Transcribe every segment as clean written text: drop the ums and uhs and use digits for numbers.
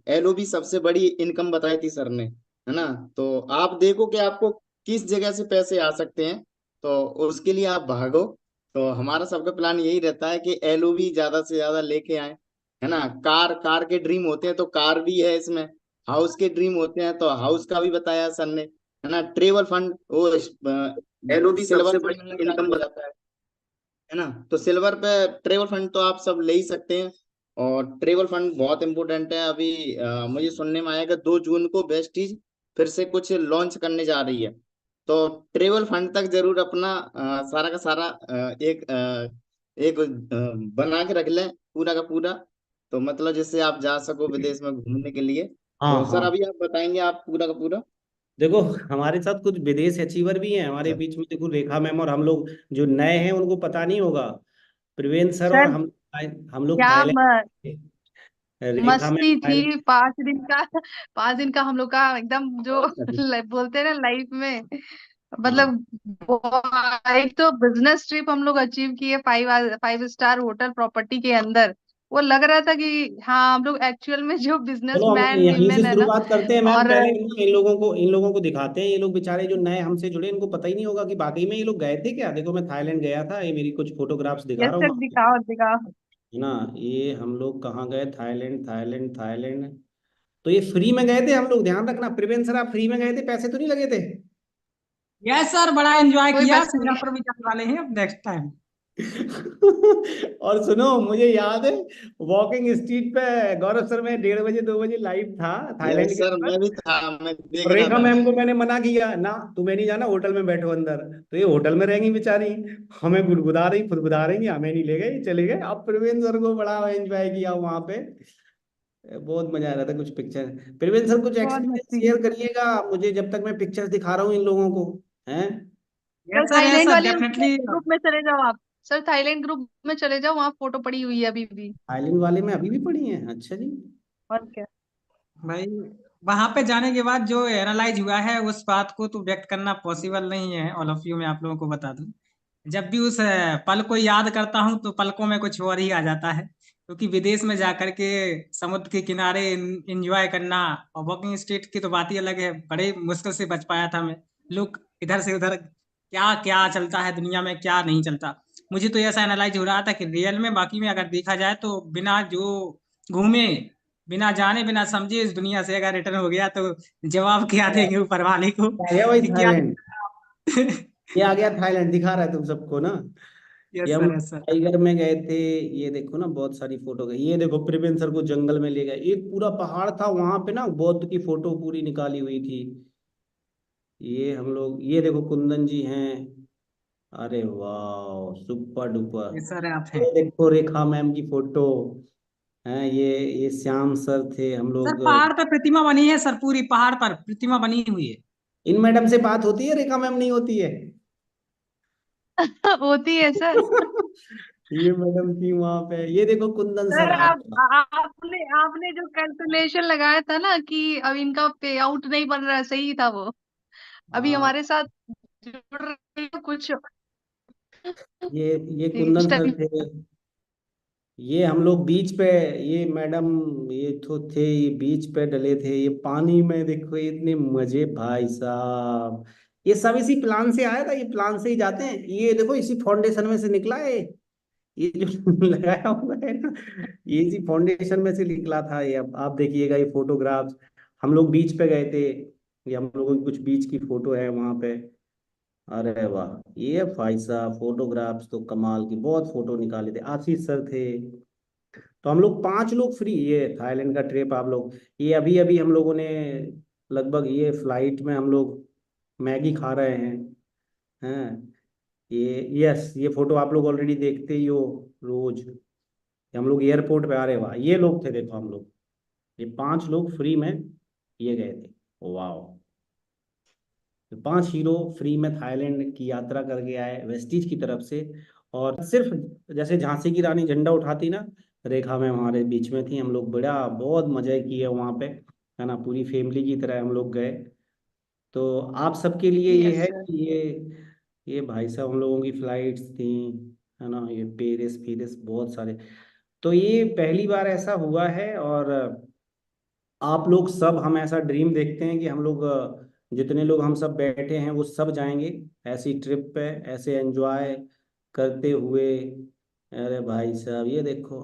LOB सबसे बड़ी income बताई थी सर ने, है ना। तो आप देखो कि आपको किस जगह से पैसे आ सकते हैं, तो उसके लिए आप भागो। तो हमारा सबका प्लान यही रहता है कि एलओबी ज्यादा से ज्यादा लेके आए, है ना। कार कार के ड्रीम होते हैं तो कार भी है इसमें, हाउस के ड्रीम होते हैं तो हाउस का भी बताया सर ने, है ना। ट्रेवल फंड वो एलओबी सिल्वर सबसे पे बड़ी मिलना इनकम। चालू हो जाता है ना। तो सिल्वर पे ट्रेवल फंड तो आप सब ले ही सकते हैं। और ट्रेवल फंड बहुत इंपॉर्टेंट है अभी। मुझे सुनने में आया कि 2 जून को वेस्टीज फिर से कुछ लॉन्च करने जा रही है। तो ट्रेवल फंड तक जरूर अपना सारा का सारा एक बना के रख लें, पूरा का पूरा। तो मतलब जिससे आप जा सको विदेश में घूमने के लिए। हाँ तो सर हाँ। अभी आप बताएंगे आप पूरा का पूरा। देखो, हमारे साथ कुछ विदेश अचीवर भी हैं हमारे अच्छा। बीच में। देखो, रेखा मैम और हम लोग जो नए हैं उनको पता नहीं होगा। प्रवीण सर और सर हम लोग क्या थाईलैंड। रेखा मस्ती मैम थी 5 दिन का। 5 दिन का हम लोग का एकदम जो बोलते हैं ना लाइफ में, हाँ, मतलब एक तो बिजनेस ट्रिप हम लोग अचीव किए 5 5 स्टार होटल प्रॉपर्टी के अंदर। वो लग रहा था कि हाँ हम लोग एक्चुअल में जो चलो हम बिजनेसमैन यहीं से वीमेन है ना। शुरुआत करते हैं मैम। और पहले इन लोगों को दिखाते हैं। ये लोग बेचारे जो नए हमसे जुड़े, इनको पता ही नहीं होगा कि वाकई में ये लोग गए थे क्या। देखो, मैं थाईलैंड गया था, ये मेरी कुछ फोटोग्राफ्स दिखा यस रहा हूँ सर, वहाँ पे, दिखाओ दिखाओ। है ना। ये हम लोग कहाँ गए? Thailand, Thailand, Thailand. तो ये फ्री में गए थे हम लोग, ध्यान रखना। प्रिवेंस सर, आप फ्री में गए थे, पैसे तो नहीं लगे थे? यस सर, बड़ा एंजॉय कोई किया। पैसा नहीं। सिंगापुर भी जाने वाले हैं अब नेक्स्ट टाइम। और सुनो, मुझे याद है वॉकिंग स्ट्रीट पे गौरव सर में 1:30 बजे 2 बजे लाइव था थाईलैंड यस के सर, ऊपर। मैं भी था, मैं देख और रहा रेखा था। मैम को मैंने मना किया ना, तुम्हें नहीं जाना, होटल में बैठो अंदर। तो ये होटल में रहेंगी बेचारी, हमें गुदगुदा रही, फुदगुदा रही, हमें नहीं ले गए, चले गए। अब प्रवीण सर को बड़ा एंजॉय किया वहां पे। बहुत मजा आ रहा था। कुछ पिक्चर, प्रवीण सर कुछ बहुत एक्सपीरियंस मस्ती। शेयर करिएगा मुझे, जब तक मैं पिक्चर्स दिखा रहा हूँ इन लोगों को, हैं। सर यस थाईलैंड सर, वाले डेफिनेटली। ग्रुप में चले जाओ आप। सर थाईलैंड ग्रुप में चले जाओ, वहाँ फोटो पड़ी हुई है अभी भी। आइलैंड वाले में अभी भी पड़ी हैं? अच्छा जी। और क्या। भाई, वहां पे जाने के बाद जो एनालाइज हुआ है उस बात को तो व्यक्त करना पॉसिबल नहीं है। ऑल ऑफ यू, मैं आप लोगों को बता दूं, जब भी उस पल को याद करता हूं तो पलकों में कुछ और ही आ जाता है। क्योंकि विदेश में जाकर के समुद्र के किनारे एंजॉय करना और वॉकिंग स्ट्रीट की तो बात ही अलग है। बड़े मुश्किल से बच पाया था मैं। लोग इधर से उधर, क्या क्या चलता है दुनिया में, क्या नहीं चलता। मुझे तो ऐसा एनालाइज हो रहा था कि रियल में, बाकी में अगर देखा जाए तो बिना जो घूमे, बिना जाने बिना समझे इस दुनिया से अगर रिटर्न हो गया तो जवाब क्या देंगे ऊपर वाले को आ गया भाई कि क्या। थाईलैंड। ये आ गया थाईलैंड, दिखा रहा है तुम सबको ना। ये यस हम सर, लोग यस सर। टाइगर में गए थे। ये देखो ना, बहुत सारी फोटो गई। ये देखो, प्रिवेंस सर को जंगल में ले गए, एक पूरा पहाड़ था वहां पे ना, बौद्ध की फोटो पूरी निकाली हुई थी। ये हम लोग, ये देखो कुंदन जी हैं। अरे वाह, सुपर डुपर। यस सर, आप हैं। ये देखो रेखा मैम की फोटो है। ये श्याम सर थे हम सर लोग। पहाड़ पर प्रतिमा बनी है सर, पूरी पहाड़ पर प्रतिमा बनी हुई है। इन मैडम से बात होती है, रेखा मैम नहीं होती है? होती है सर। ये मैडम थी वहां पे। ये देखो कुंदन सर सर आ आप गया। आपने आपने जो कैलकुलेशन लगाया था ना कि अब इनका पे आउट नहीं बन रहा है, सही था वो। अभी हाँ, हमारे साथ जुड़ रहे हैं कुछ ये इस कुंदन सर टाइम। थे। ये हम लोग बीच पे, ये मैडम, ये तो थे, ये बीच पे डले थे, ये पानी में देखो, इतने मजे भाई साहब। ये सब इसी प्लान से आया था, ये प्लान से ही जाते हैं। ये देखो, इसी फाउंडेशन में से निकला है ये जो लगाया हुआ है ना, ये इसी फाउंडेशन में से निकला था ये। अब आप देखिएगा ये फोटोग्राफ्स, हम लोग बीच पे गए थे। ये हम लोगों की कुछ बीच की फोटो है वहां पे। अरे वाह, ये भाई साहब फोटोग्राफ्स तो कमाल की, बहुत फोटो निकाले थे। आशीष सर थे। तो हम लोग 5 लोग फ्री, ये थाईलैंड का ट्रिप आप लोग। ये अभी अभी हम लोगों ने लगभग, ये फ्लाइट में हम लोग मैगी खा रहे हैं, हैं। ये यस, ये फोटो आप लोग ऑलरेडी देखते ही हो रोज। ये हम लोग एयरपोर्ट पे आ रहे, वाह ये लोग थे देखो हम लोग। ये 5 लोग फ्री में ये गए थे। वाह, तो 5 हीरो फ्री में थाईलैंड की यात्रा करके आए वेस्टीज की तरफ से। और सिर्फ जैसे झांसी की रानी झंडा उठाती ना, रेखा में हमारे बीच में थी। हम लोग बड़ा बहुत मजे किए वहाँ पे, है ना। पूरी फैमिली की तरह हम लोग गए। तो आप सबके लिए ये यस है सर। कि ये भाई साहब हम लोगों की फ्लाइट्स थी, है ना। ये पेरिस पेरिस बहुत सारे। तो ये पहली बार ऐसा हुआ है। और आप लोग सब, हम ऐसा ड्रीम देखते हैं कि हम लोग जितने लोग हम सब बैठे हैं वो सब जाएंगे ऐसी ट्रिप पे, ऐसे एंजॉय करते हुए। अरे भाई साहब ये देखो,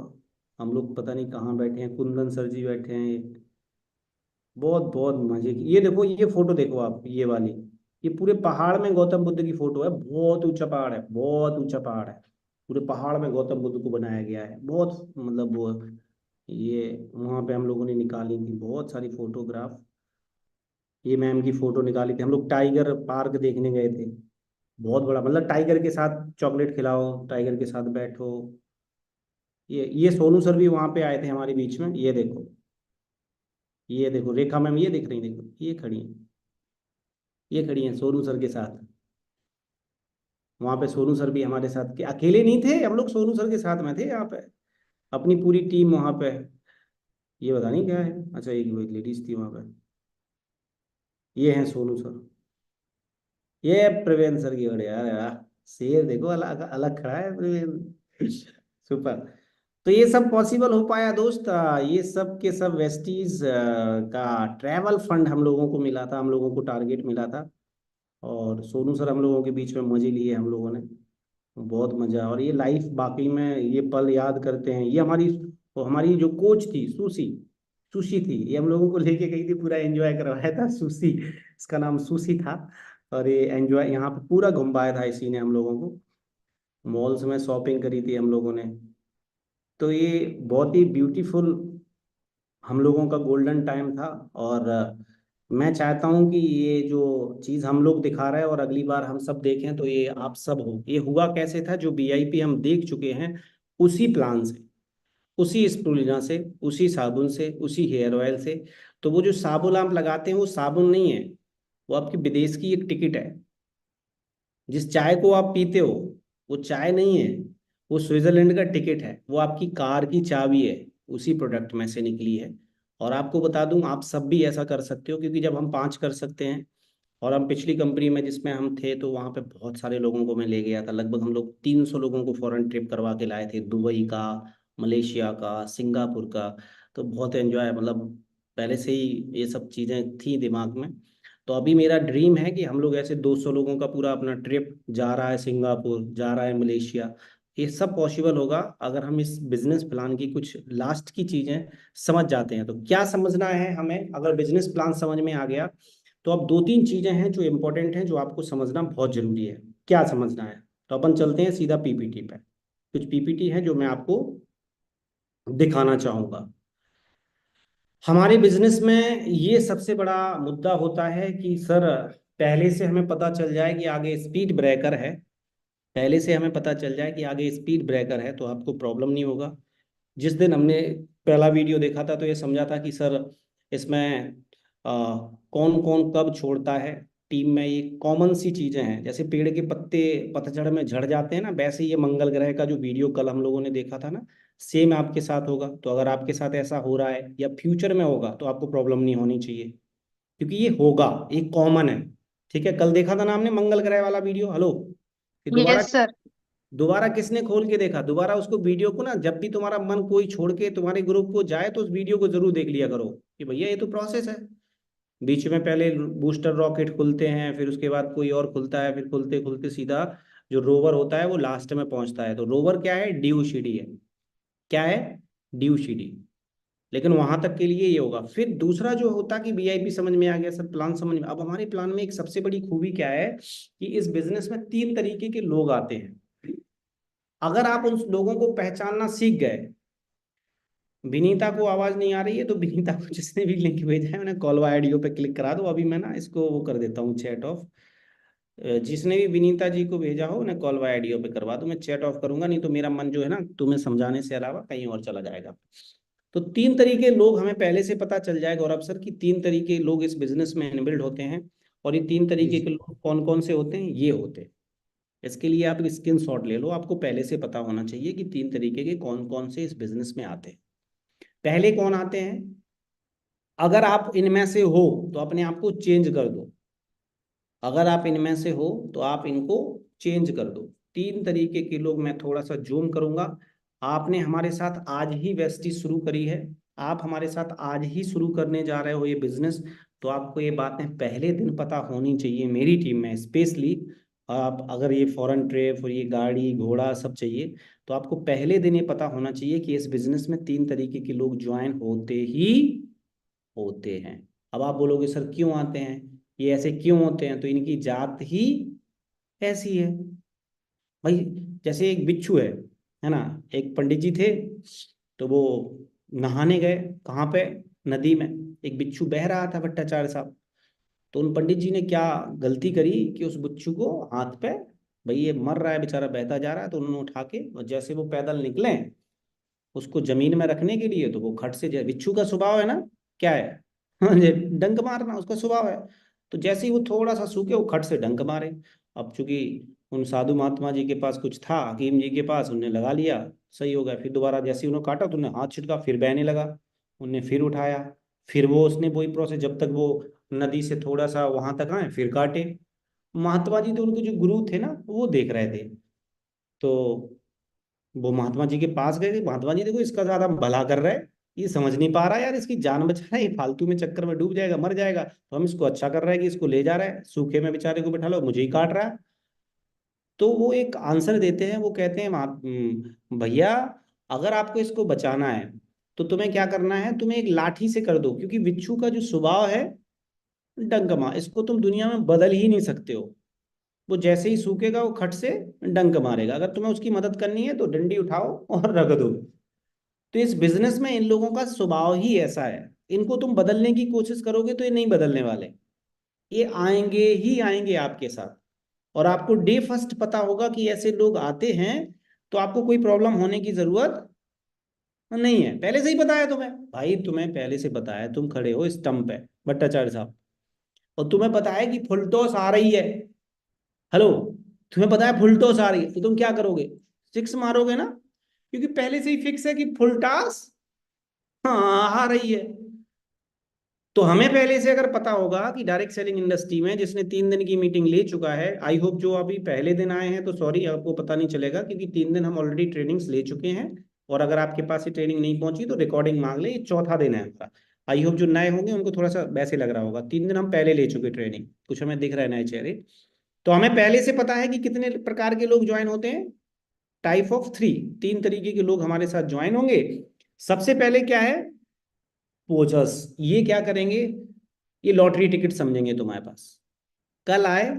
हम लोग पता नहीं कहाँ बैठे हैं, कुंदन सर जी बैठे हैं। बहुत बहुत मजे की, ये देखो ये फोटो देखो आप, ये वाली, ये पूरे पहाड़ में गौतम बुद्ध की फोटो है। बहुत ऊंचा पहाड़ है, बहुत ऊंचा पहाड़ है। पूरे पहाड़ में गौतम बुद्ध को बनाया गया है। बहुत मतलब वो, ये वहां पे हम लोगों ने निकाली थी बहुत सारी फोटोग्राफ। ये मैम की फोटो निकाली थी, हम लोग टाइगर पार्क देखने गए थे। बहुत बड़ा, मतलब टाइगर के साथ चॉकलेट खिलाओ, टाइगर के साथ बैठो। ये सोनू सर भी वहां पे आए थे हमारे बीच में। ये देखो, ये देखो रेखा मैम, ये दिख रही, देखो ये खड़ी है, ये खड़ी है सोनू सर के साथ। वहां पे सोनू सर भी हमारे साथ के, अकेले नहीं थे हम लोग, सोनू सर के साथ में थे यहाँ पे, अपनी पूरी टीम वहां पे। ये पता नहीं क्या है, अच्छा एक लेडीज थी वहां पे। ये हैं सोनू सर, ये प्रवीण सर की बड़े, यार यार शेर देखो, अलग अलग खड़ा है प्रवीण। सुपर। तो ये सब पॉसिबल हो पाया दोस्त, ये सब के सब वेस्टीज का ट्रैवल फंड हम लोगों को मिला था, हम लोगों को टारगेट मिला था। और सोनू सर हम लोगों के बीच में मजे लिए हम लोगों ने, बहुत मजा। और ये लाइफ बाकी में ये पल याद करते हैं। ये हमारी, वो हमारी जो कोच थी सुशी, सुशी थी, ये हम लोगों को लेके गई थी, पूरा एंजॉय करवाया था सुशी, इसका नाम सुशी था। और ये एंजॉय यहाँ पे पूरा घुमाया था इसी ने हम लोगों को। मॉल्स में शॉपिंग करी थी हम लोगों ने। तो ये बहुत ही ब्यूटीफुल हम लोगों का गोल्डन टाइम था। और मैं चाहता हूँ कि ये जो चीज़ हम लोग दिखा रहे हैं और अगली बार हम सब देखें तो ये आप सब हो। ये हुआ कैसे था, जो वीआईपी हम देख चुके हैं उसी प्लान से, उसी स्प्रुलिना से, उसी साबुन से, उसी हेयर ऑयल से। तो वो जो साबुन आप लगाते हैं वो साबुन नहीं है, वो आपकी विदेश की एक टिकट है। जिस चाय को आप पीते हो वो चाय नहीं है, वो स्विट्जरलैंड का टिकट है, वो आपकी कार की चाबी है, उसी प्रोडक्ट में से निकली है। और आपको बता दूं, आप सब भी ऐसा कर सकते हो, क्योंकि जब हम 5 कर सकते हैं, और हम पिछली कंपनी में जिसमें हम थे तो वहाँ पे बहुत सारे लोगों को मैं ले गया था, लगभग हम लोग 300 लोगों को फॉरेन ट्रिप करवा के लाए थे, दुबई का, मलेशिया का, सिंगापुर का। तो बहुत एंजॉय, मतलब पहले से ही ये सब चीज़ें थी दिमाग में। तो अभी मेरा ड्रीम है कि हम लोग ऐसे 200 लोगों का पूरा अपना ट्रिप जा रहा है, सिंगापुर जा रहा है, मलेशिया। ये सब पॉसिबल होगा अगर हम इस बिजनेस प्लान की कुछ लास्ट की चीज़ें समझ जाते हैं। तो क्या समझना है हमें, अगर बिजनेस प्लान समझ में आ गया तो अब 2-3 चीजें हैं जो इंपॉर्टेंट हैं, जो आपको समझना बहुत जरूरी है। क्या समझना है, तो अपन चलते हैं सीधा पीपीटी पे। कुछ पीपीटी है जो मैं आपको दिखाना चाहूंगा। हमारे बिजनेस में ये सबसे बड़ा मुद्दा होता है कि सर, पहले से हमें पता चल जाए कि आगे स्पीड ब्रेकर है, पहले से हमें पता चल जाए कि आगे स्पीड ब्रेकर है तो आपको प्रॉब्लम नहीं होगा। जिस दिन हमने पहला वीडियो देखा था तो ये समझा था कि सर इसमें कौन कौन कब छोड़ता है टीम में, ये कॉमन सी चीजें हैं। जैसे पेड़ के पत्ते पतझड़ में झड़ जाते हैं ना, वैसे ये मंगल ग्रह का जो वीडियो कल हम लोगों ने देखा था ना, सेम आपके साथ होगा। तो अगर आपके साथ ऐसा हो रहा है या फ्यूचर में होगा तो आपको प्रॉब्लम नहीं होनी चाहिए, क्योंकि ये होगा, एक कॉमन है। ठीक है, कल देखा था ना हमने मंगल ग्रह वाला वीडियो, हेलो, कि दोबारा, यस सर। दोबारा किसने खोल के देखा, दोबारा उसको वीडियो को ना, जब भी तुम्हारा मन कोई छोड़ के तुम्हारे ग्रुप को जाए तो उस वीडियो को जरूर देख लिया करो कि भैया ये तो प्रोसेस है। बीच में पहले बूस्टर रॉकेट खुलते हैं, फिर उसके बाद कोई और खुलता है, फिर खुलते खुलते सीधा जो रोवर होता है वो लास्ट में पहुंचता है। तो रोवर क्या है, DUCD है। क्या है, DUCD। लेकिन वहां तक के लिए ये होगा। फिर दूसरा जो होता कि वीआईपी समझ में आ गया सर, प्लान समझ में। अब हमारे प्लान में एक सबसे बड़ी खूबी क्या है कि इस बिजनेस में 3 तरीके के लोग आते हैं। अगर आप उन लोगों को पहचानना सीख गए, विनीता को आवाज नहीं आ रही है तो विनीता को जिसने भी लिंक भेजा है उन्हें कॉल आईडियो पे क्लिक करा दो। अभी मैं ना इसको वो कर देता हूँ, चैट ऑफ। जिसने भी विनीता जी को भेजा हो उन्हें कॉल आईडियो पे करवा दो। मैं चैट ऑफ करूंगा, नहीं तो मेरा मन जो है ना तुम्हें समझाने से अलावा कहीं और चला जाएगा। तो 3 तरीके लोग हमें पहले से पता चल जाए गौरव सर कि 3 तरीके लोग इस बिजनेस में इनबिल्ड होते हैं। और ये 3 तरीके के लोग कौन कौन से होते हैं, ये होते हैं। इसके लिए आप स्क्रीन शॉट ले लो, आपको पहले से पता होना चाहिए कि 3 तरीके के कौन कौन से इस बिजनेस में आते हैं। पहले कौन आते हैं, अगर आप इनमें से हो तो अपने आप को चेंज कर दो। अगर आप इनमें से हो तो आप इनको चेंज कर दो। 3 तरीके के लोग, मैं थोड़ा सा जूम करूंगा। आपने हमारे साथ आज ही वेस्टी शुरू करी है, आप हमारे साथ आज ही शुरू करने जा रहे हो ये बिजनेस, तो आपको ये बातें पहले दिन पता होनी चाहिए। मेरी टीम में स्पेशली आप अगर ये फॉरेन ट्रिप और ये गाड़ी घोड़ा सब चाहिए, तो आपको पहले दिन ये पता होना चाहिए कि इस बिजनेस में 3 तरीके के लोग ज्वाइन होते ही होते हैं। अब आप बोलोगे सर क्यों आते हैं, ये ऐसे क्यों होते हैं? तो इनकी जात ही ऐसी है भाई। जैसे एक बिच्छू है ना। एक पंडित जी थे, तो वो नहाने गए कहाँ पे, नदी में। एक बिच्छू बह रहा था, भट्टाचार्य साहब। तो उन पंडित जी ने क्या गलती करी कि उस बिच्छू को हाथ पे, भाई ये मर रहा है बेचारा, बहता जा रहा है, तो उन्होंने उठा के, और जैसे वो पैदल निकले उसको जमीन में रखने के लिए, तो वो खट से, बिच्छू का स्वभाव है ना, क्या है ये डंक मारना उसका स्वभाव है। तो जैसे ही वो थोड़ा सा सूखे, वो खट से डंक मारे। अब चूंकि उन साधु महात्मा जी के पास कुछ था, हकीम जी के पास, उन्हें लगा लिया, सही हो गया। फिर दोबारा जैसे ही उन्होंने काटा, तो उन्हें हाथ छिटका, फिर बहने लगा। उन्हें फिर उठाया, फिर वो उसने वही प्रोसेस, जब तक वो नदी से थोड़ा सा वहां तक आए फिर काटे। महात्मा जी तो उनके जो गुरु थे ना, वो देख रहे थे। तो वो महात्मा जी के पास गए कि महात्मा जी देखो इसका ज्यादा भला कर रहा है, ये समझ नहीं पा रहा यार, इसकी जान बचा रहा है, ये फालतू में चक्कर में डूब जाएगा, मर जाएगा, तो हम इसको अच्छा कर रहे हैं कि इसको ले जा रहा है, सूखे में बेचारे को बिठा लो, मुझे ही काट रहा है। तो वो एक आंसर देते हैं, वो कहते हैं भैया अगर आपको इसको बचाना है तो तुम्हें क्या करना है, तुम्हें एक लाठी से कर दो, क्योंकि बिच्छू का जो स्वभाव है डंक, इसको तुम दुनिया में बदल ही नहीं सकते हो। वो जैसे ही सूखेगा वो खट से डंक मारेगा। अगर तुम्हें उसकी मदद करनी है तो डंडी उठाओ और रख दो। तो इस बिजनेस में इन लोगों का स्वभाव ही ऐसा है, इनको तुम बदलने की कोशिश करोगे तो ये नहीं बदलने वाले, ये आएंगे ही आएंगे आपके साथ। और आपको डे फर्स्ट पता होगा कि ऐसे लोग आते हैं, तो आपको कोई प्रॉब्लम होने की जरूरत नहीं है। पहले से ही बताया तुम्हें भाई, तुम्हें पहले से बताया, तुम खड़े हो स्टंप पे भट्टाचार्य साहब, और तुम्हें पता है कि फुल टॉस आ रही है। हेलो, तुम्हें पता है फुल टॉस आ रही है, तो तुम क्या करोगे, सिक्स मारोगे ना, क्योंकि पहले से ही फिक्स है कि फुल टॉस हाँ आ रही है। तो हमें पहले से अगर पता होगा कि डायरेक्ट सेलिंग इंडस्ट्री में जिसने 3 दिन की मीटिंग ले चुका है, आई होप जो अभी पहले दिन आए हैं तो सॉरी आपको पता नहीं चलेगा, क्योंकि 3 दिन हम ऑलरेडी ट्रेनिंग्स ले चुके हैं। और अगर आपके पास ये ट्रेनिंग नहीं पहुंची तो रिकॉर्डिंग मांग ले, ये चौथा दिन है हमारा। आई होप जो नए होंगे उनको थोड़ा सा वैसे लग रहा होगा, 3 दिन हम पहले ले चुके ट्रेनिंग, कुछ हमें दिख रहा है नए चेहरे। तो हमें पहले से पता है कि कितने प्रकार के लोग ज्वाइन होते हैं, टाइप ऑफ 3, 3 तरीके के लोग हमारे साथ ज्वाइन होंगे। सबसे पहले क्या है, पोचर्स। ये क्या करेंगे, ये लॉटरी टिकट समझेंगे तुम्हारे पास। कल आए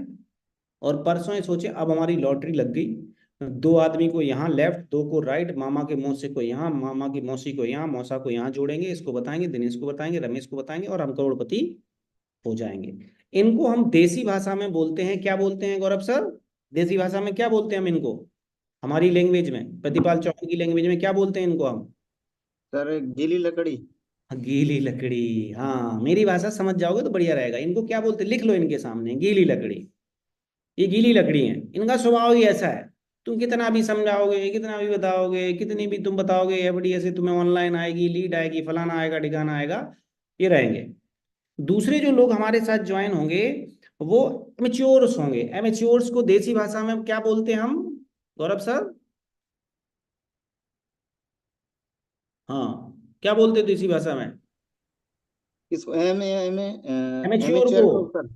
और परसों ये सोचे अब हमारी लॉटरी लग गई, 2 आदमी को यहाँ लेफ्ट, 2 को राइट, मामा के मौसे को यहाँ, मामा की मौसी को यहाँ, मौसा को यहाँ जोड़ेंगे, इसको बताएंगे, दिनेश को बताएंगे, रमेश को बताएंगे, और हम करोड़पति हो जाएंगे। इनको हम देसी भाषा में बोलते हैं, क्या बोलते हैं गौरव सर, देसी भाषा में क्या बोलते हैं हम इनको, हमारी लैंग्वेज में, प्रतिपाल चौहान की लैंग्वेज में क्या बोलते हैं इनको हम? सर गीली लकड़ी। गीली लकड़ी, हाँ मेरी भाषा समझ जाओगे तो बढ़िया रहेगा। इनको क्या बोलते, लिख लो इनके सामने, गीली लकड़ी। ये गीली लकड़ी है, इनका स्वभाव ही ऐसा है। तुम कितना भी समझाओगे, कितना भी बताओगे, कितनी भी तुम बताओगे एफडी ऐसे तुम्हें ऑनलाइन आएगी, लीड आएगी, फलाना आएगा, ठिकाना आएगा, ये रहेंगे। दूसरे जो लोग हमारे साथ ज्वाइन होंगे वो एमेच्योर्स होंगे। एमेच्योर्स को देसी भाषा में क्या बोलते हैं हम गौरव सर? हाँ, क्या बोलते हैं देसी भाषा में? इसको एम एम एमेच्योर एमेच्योर को सर।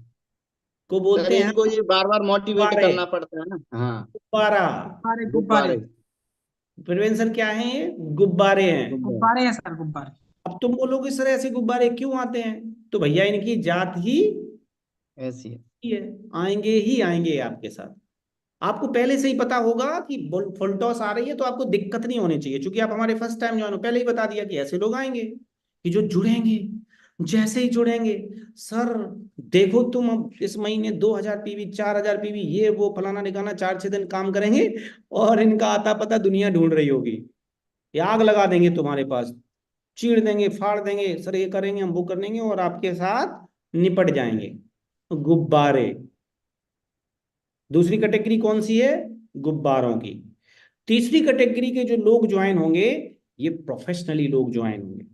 को सर बोलते हैं इनको ये बार बार मोटिवेट गुब्बारे। करना पड़ता है ना। हाँ, गुब्बारा, गुब्बारे गुब्बारे गुब्बारे। प्रिवेंशन क्या है, ये गुब्बारे हैं। गुब्बारे। गुब्बारे हैं सर, गुब्बारे। अब तुम बोलोगे सर ऐसे गुब्बारे क्यों आते हैं, तो भैया इनकी जात ही ऐसी है। है, आएंगे ही आएंगे आपके साथ। आपको पहले से ही पता होगा कि फुल टॉस आ रही है, तो आपको दिक्कत नहीं होनी चाहिए, क्योंकि आप हमारे फर्स्ट टाइम ज्वाइन हो, पहले ही बता दिया कि ऐसे लोग आएंगे कि जो जुड़ेंगे। जैसे ही जुड़ेंगे, सर देखो तुम अब इस महीने 2000 पीवी, 4000 पीवी, ये वो फलाना निकाना, 4-6 दिन काम करेंगे और इनका आता पता दुनिया ढूंढ रही होगी, ये आग लगा देंगे तुम्हारे पास, चीड़ देंगे, फाड़ देंगे, सर ये करेंगे, हम वो कर देंगे, और आपके साथ निपट जाएंगे। गुब्बारे। दूसरी कैटेगरी कौन सी है, गुब्बारों की। तीसरी कैटेगरी के जो लोग ज्वाइन होंगे, ये प्रोफेशनली लोग ज्वाइन होंगे।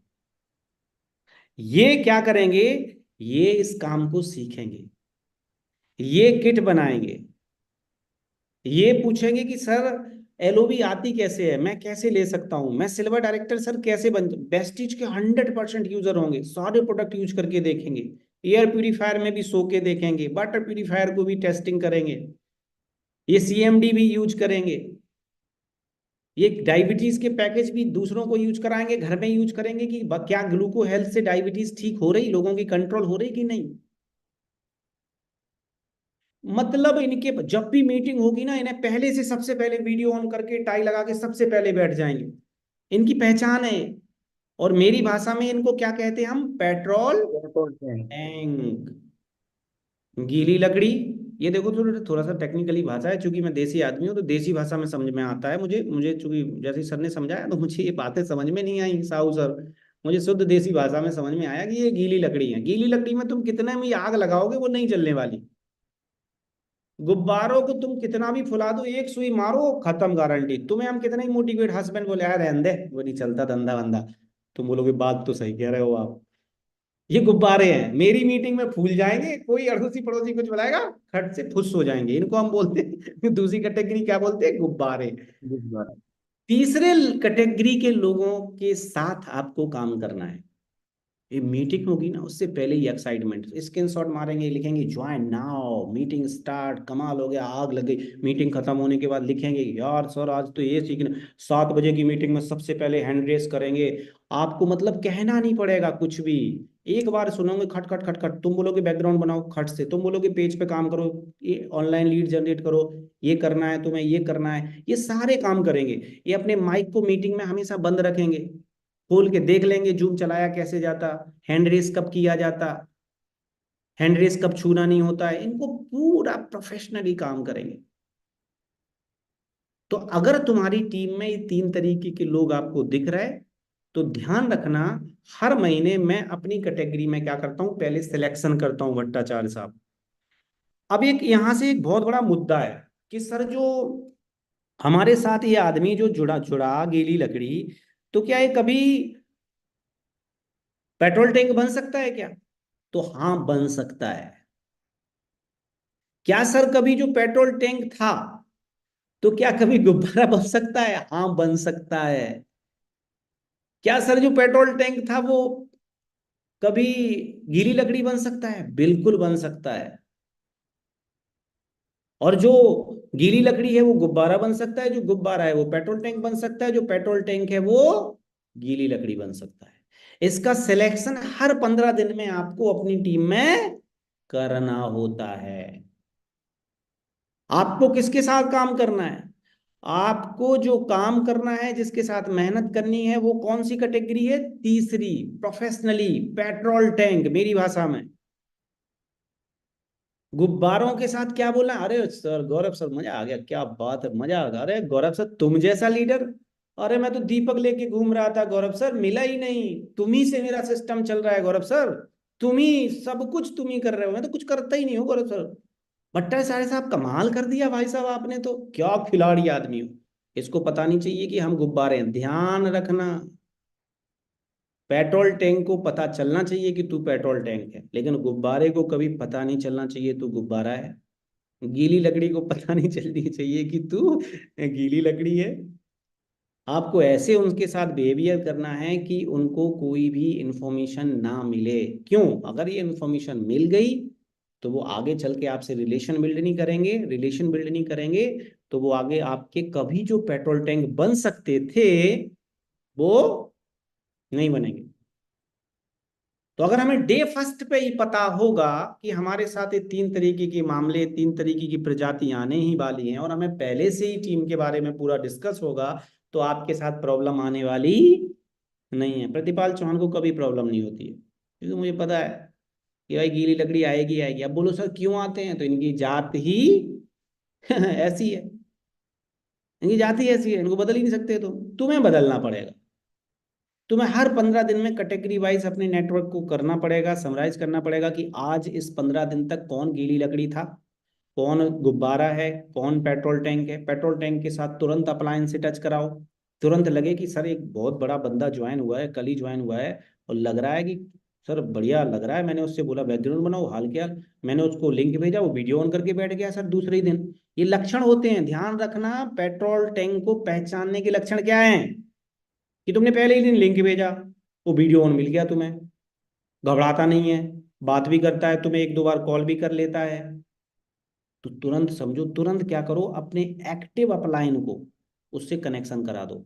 ये क्या करेंगे, ये इस काम को सीखेंगे, ये किट बनाएंगे, ये पूछेंगे कि सर एलओबी आती कैसे है, मैं कैसे ले सकता हूँ, मैं सिल्वर डायरेक्टर सर कैसे बन, बेस्टीज के 100% यूजर होंगे, सारे प्रोडक्ट यूज करके देखेंगे, एयर प्यूरीफायर में भी सो के देखेंगे, वाटर प्यूरीफायर को भी टेस्टिंग करेंगे, ये सीएमडी भी यूज करेंगे, ये डायबिटीज के पैकेज भी दूसरों को यूज कराएंगे, घर में यूज करेंगे कि क्या ग्लूको हेल्थ से डायबिटीज ठीक हो रही, लोगों की कंट्रोल हो रही कि नहीं। मतलब इनके जब भी मीटिंग होगी ना, इन्हें पहले से सबसे पहले वीडियो ऑन करके टाई लगा के सबसे पहले बैठ जाएंगे, इनकी पहचान है। और मेरी भाषा में इनको क्या कहते हैं हम, पेट्रोल टैंक, गीली लकड़ी। ये देखो थोड़ा थोड़ा सा टेक्निकली भाषा है, क्योंकि मैं देसी आदमी हूँ तो देसी भाषा में समझ में आता है मुझे मुझे चूंकि जैसे सर ने समझाया तो मुझे ये बातें समझ में नहीं आई साहू सर, मुझे शुद्ध देसी भाषा में समझ में आया कि ये गीली लकड़ी है। गीली लकड़ी में तुम कितने में आग लगाओगे वो नहीं जलने वाली, गुब्बारों को तुम कितना भी फुला दो, एक सुई मारो खत्म गारंटी। तुम्हें हम कितना ही मोटिवेट हस्बैंड बोले यार रहने दे वो नहीं चलता धंधा वंदा, तुम बोलोगे बात तो सही कह रहे हो आप, ये गुब्बारे हैं, मेरी मीटिंग में फूल जाएंगे, कोई अड़ोसी पड़ोसी कुछ बुलाएगा खट से फुस हो जाएंगे, इनको हम बोलते हैं दूसरी कैटेगरी क्या बोलते हैं, गुब्बारे। तीसरे कैटेगरी के लोगों के साथ आपको काम करना है। ये मीटिंग होगी ना उससे पहले ही एक्साइटमेंट, स्क्रीनशॉट मारेंगे, लिखेंगे ज्वाइन नाउ, मीटिंग स्टार्ट, कमाल हो गया, आग लग गई। मीटिंग खत्म होने के बाद लिखेंगे यार सर आज तो ये सीखना, 7 बजे की मीटिंग में सबसे पहले हैंड रेस करेंगे। आपको मतलब कहना नहीं पड़ेगा कुछ भी, एक बार सुनोगे खट खट खट खट, तुम बोलोगे बैकग्राउंड बनाओ खट से, तुम बोलोगे पेज पे काम करो, ये ऑनलाइन लीड जनरेट करो, ये करना है तुम्हें, ये करना है, ये सारे काम करेंगे। ये अपने माइक को मीटिंग में हमेशा बंद रखेंगे, खोल के देख लेंगे जूम चलाया कैसे जाता, हैंड रेस कब किया जाता, हैंड रेस कब छूना नहीं होता है, इनको पूरा प्रोफेशनली काम करेंगे। तो अगर तुम्हारी टीम में ये 3 तरीके के लोग आपको दिख रहे तो ध्यान रखना, हर महीने मैं अपनी कैटेगरी में क्या करता हूं, पहले सिलेक्शन करता हूं भट्टाचार्य साहब। अब एक यहां से एक बहुत बड़ा मुद्दा है कि सर जो हमारे साथ ये आदमी जो जुड़ा जुड़ा गीली लकड़ी, तो क्या ये कभी पेट्रोल टैंक बन सकता है क्या? तो हाँ बन सकता है। क्या सर कभी जो पेट्रोल टैंक था तो क्या कभी गुब्बारा बन सकता है? हाँ बन सकता है। क्या सर जो पेट्रोल टैंक था वो कभी गीली लकड़ी बन सकता है? बिल्कुल बन सकता है। और जो गीली लकड़ी है वो गुब्बारा बन सकता है, जो गुब्बारा है वो पेट्रोल टैंक बन सकता है, जो पेट्रोल टैंक है वो गीली लकड़ी बन सकता है। इसका सिलेक्शन हर 15 दिन में आपको अपनी टीम में करना होता है। आपको किसके साथ काम करना है? आपको जो काम करना है, जिसके साथ मेहनत करनी है, वो कौन सी कैटेगरी है? तीसरी, प्रोफेशनली, पेट्रोल टैंक मेरी भाषा में। गुब्बारों के साथ क्या बोला, अरे सर गौरव सर मजा आ गया, क्या बात है, मजा आ गया, अरे गौरव सर तुम जैसा लीडर, अरे मैं तो दीपक लेके घूम रहा था गौरव सर, मिला ही नहीं, तुम ही से मेरा सिस्टम चल रहा है गौरव सर, तुम ही सब कुछ तुम ही कर रहे हो, मैं तो कुछ करता ही नहीं हूँ गौरव सर। भट्टाचार्य साहब कमाल कर दिया भाई साहब आपने, तो क्या खिलाड़ी आदमी हो। इसको पता नहीं चाहिए कि हम गुब्बारे हैं, ध्यान रखना। पेट्रोल टैंक को पता चलना चाहिए कि तू पेट्रोल टैंक है, लेकिन गुब्बारे को कभी पता नहीं चलना चाहिए तू गुब्बारा है। गीली लकड़ी को पता नहीं चलनी चाहिए कि तू गीली लकड़ी है। आपको ऐसे उनके साथ बिहेवियर करना है कि उनको कोई भी इंफॉर्मेशन ना मिले। क्यों? अगर ये इंफॉर्मेशन मिल गई तो वो आगे चल के आपसे रिलेशन बिल्ड नहीं करेंगे, रिलेशन बिल्ड नहीं करेंगे तो वो आगे आपके कभी जो पेट्रोल टैंक बन सकते थे वो नहीं बनेंगे। तो अगर हमें डे फर्स्ट पे ही पता होगा कि हमारे साथ ये 3 तरीके के मामले, 3 तरीके की प्रजाति आने ही वाली हैं, और हमें पहले से ही टीम के बारे में पूरा डिस्कस होगा, तो आपके साथ प्रॉब्लम आने वाली नहीं है। प्रतिपाल चौहान को कभी प्रॉब्लम नहीं होती है, क्योंकि मुझे पता है कि भाई गीली लकड़ी आएगी आएगी। अब बोलो सर क्यों आते हैं, तो इनकी जात ही ऐसी है, इनकी जात ही ऐसी है, इनको बदल ही नहीं सकते। तो तुम्हें बदलना पड़ेगा, तुम्हें हर 15 दिन में कैटेगरी वाइज अपने नेटवर्क को करना पड़ेगा, समराइज करना पड़ेगा कि आज इस 15 दिन तक कौन गीली लकड़ी था, कौन गुब्बारा है, कौन पेट्रोल टैंक है। पेट्रोल टैंक के साथ तुरंत अप्लायंस से टच कराओ, तुरंत लगे कि सर एक बहुत बड़ा बंदा ज्वाइन हुआ है, कल ही ज्वाइन हुआ है, और लग रहा है कि सर बढ़िया लग रहा है, मैंने उससे बोला बैकग्राउंड बनाओ हाल क्या, मैंने उसको लिंक भेजा, वो वीडियो ऑन करके बैठ गया सर दूसरे ही दिन। ये लक्षण होते हैं, ध्यान रखना। पेट्रोल टैंक को पहचानने के लक्षण क्या हैं? कि तुमने पहले ही दिन लिंक भेजा, वो वीडियो ऑन मिल गया तुम्हें, घबराता नहीं है, बात भी करता है, तुम्हें एक दो बार कॉल भी कर लेता है, तो तुरंत समझो, तुरंत क्या करो, अपने एक्टिव अपलाइन को उससे कनेक्शन करा दो।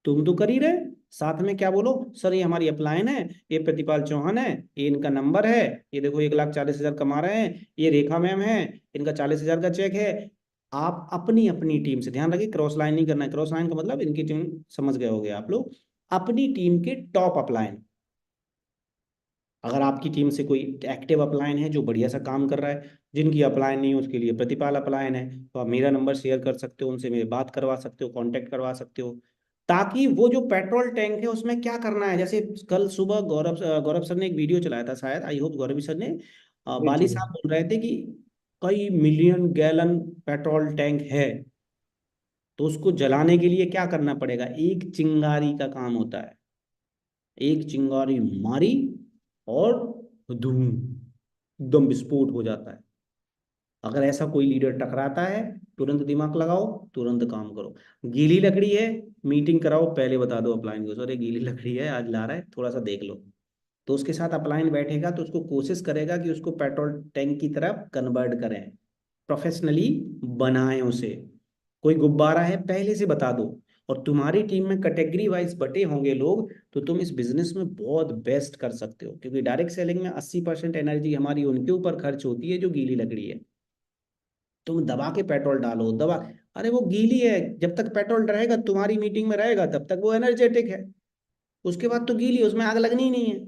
तुम तो कर ही रहे, साथ में क्या बोलो, सर ये हमारी अपलाइन है, ये प्रतिपाल चौहान है, ये इनका नंबर है, ये देखो 1,40,000 कमा रहे हैं, ये रेखा मैम है, इनका 40,000 का चेक है। आप अपनी अपनी टीम से, ध्यान रखिए क्रॉस लाइन नहीं करना है, क्रॉस लाइन का मतलब इनकी टीम, समझ गए होगे आप लोग, अपनी टीम के टॉप अपलाइन। अगर आपकी टीम से कोई एक्टिव अपलाइन है जो बढ़िया सा काम कर रहा है, जिनकी अपलाइन नहीं है उसके लिए प्रतिपाल अपलाइन है, तो आप मेरा नंबर शेयर कर सकते हो, उनसे मेरी बात करवा सकते हो, कांटेक्ट करवा सकते हो। ताकि वो जो पेट्रोल टैंक है उसमें क्या करना है, जैसे कल सुबह गौरव गौरव सर ने एक वीडियो चलाया था, शायद आई होप गौरव सर ने, जी बाली जी। साहब बोल रहे थे कि कई मिलियन गैलन पेट्रोल टैंक है, तो उसको जलाने के लिए क्या करना पड़ेगा, एक चिंगारी का काम होता है। एक चिंगारी मारी और धूम, एकदम विस्फोट हो जाता है। अगर ऐसा कोई लीडर टकराता है, तुरंत दिमाग लगाओ, तुरंत काम करो। गीली लकड़ी है, मीटिंग कराओ, पहले बता दो अपलाइन को, सर ये गीली लकड़ी है आज ला रहा है, थोड़ा सा देख लो। तो उसके साथ अपलाइन बैठेगा तो उसको कोशिश करेगा कि उसको पेट्रोल टैंक की तरफ कन्वर्ट करें, प्रोफेशनली बनाएं उसे। कोई गुब्बारा है पहले से बता दो, और तुम्हारी टीम में कैटेगरी वाइज बटे होंगे लोग, तो तुम इस बिजनेस में बहुत बेस्ट कर सकते हो, क्योंकि डायरेक्ट सेलिंग में 80% एनर्जी हमारी उनके ऊपर खर्च होती है जो गीली लकड़ी है। तुम दबा के पेट्रोल डालो, दबा, अरे वो गीली है, जब तक पेट्रोल रहेगा तुम्हारी मीटिंग में रहेगा तब तक वो एनर्जेटिक है, उसके बाद तो गीली, उसमें आग लगनी ही नहीं है।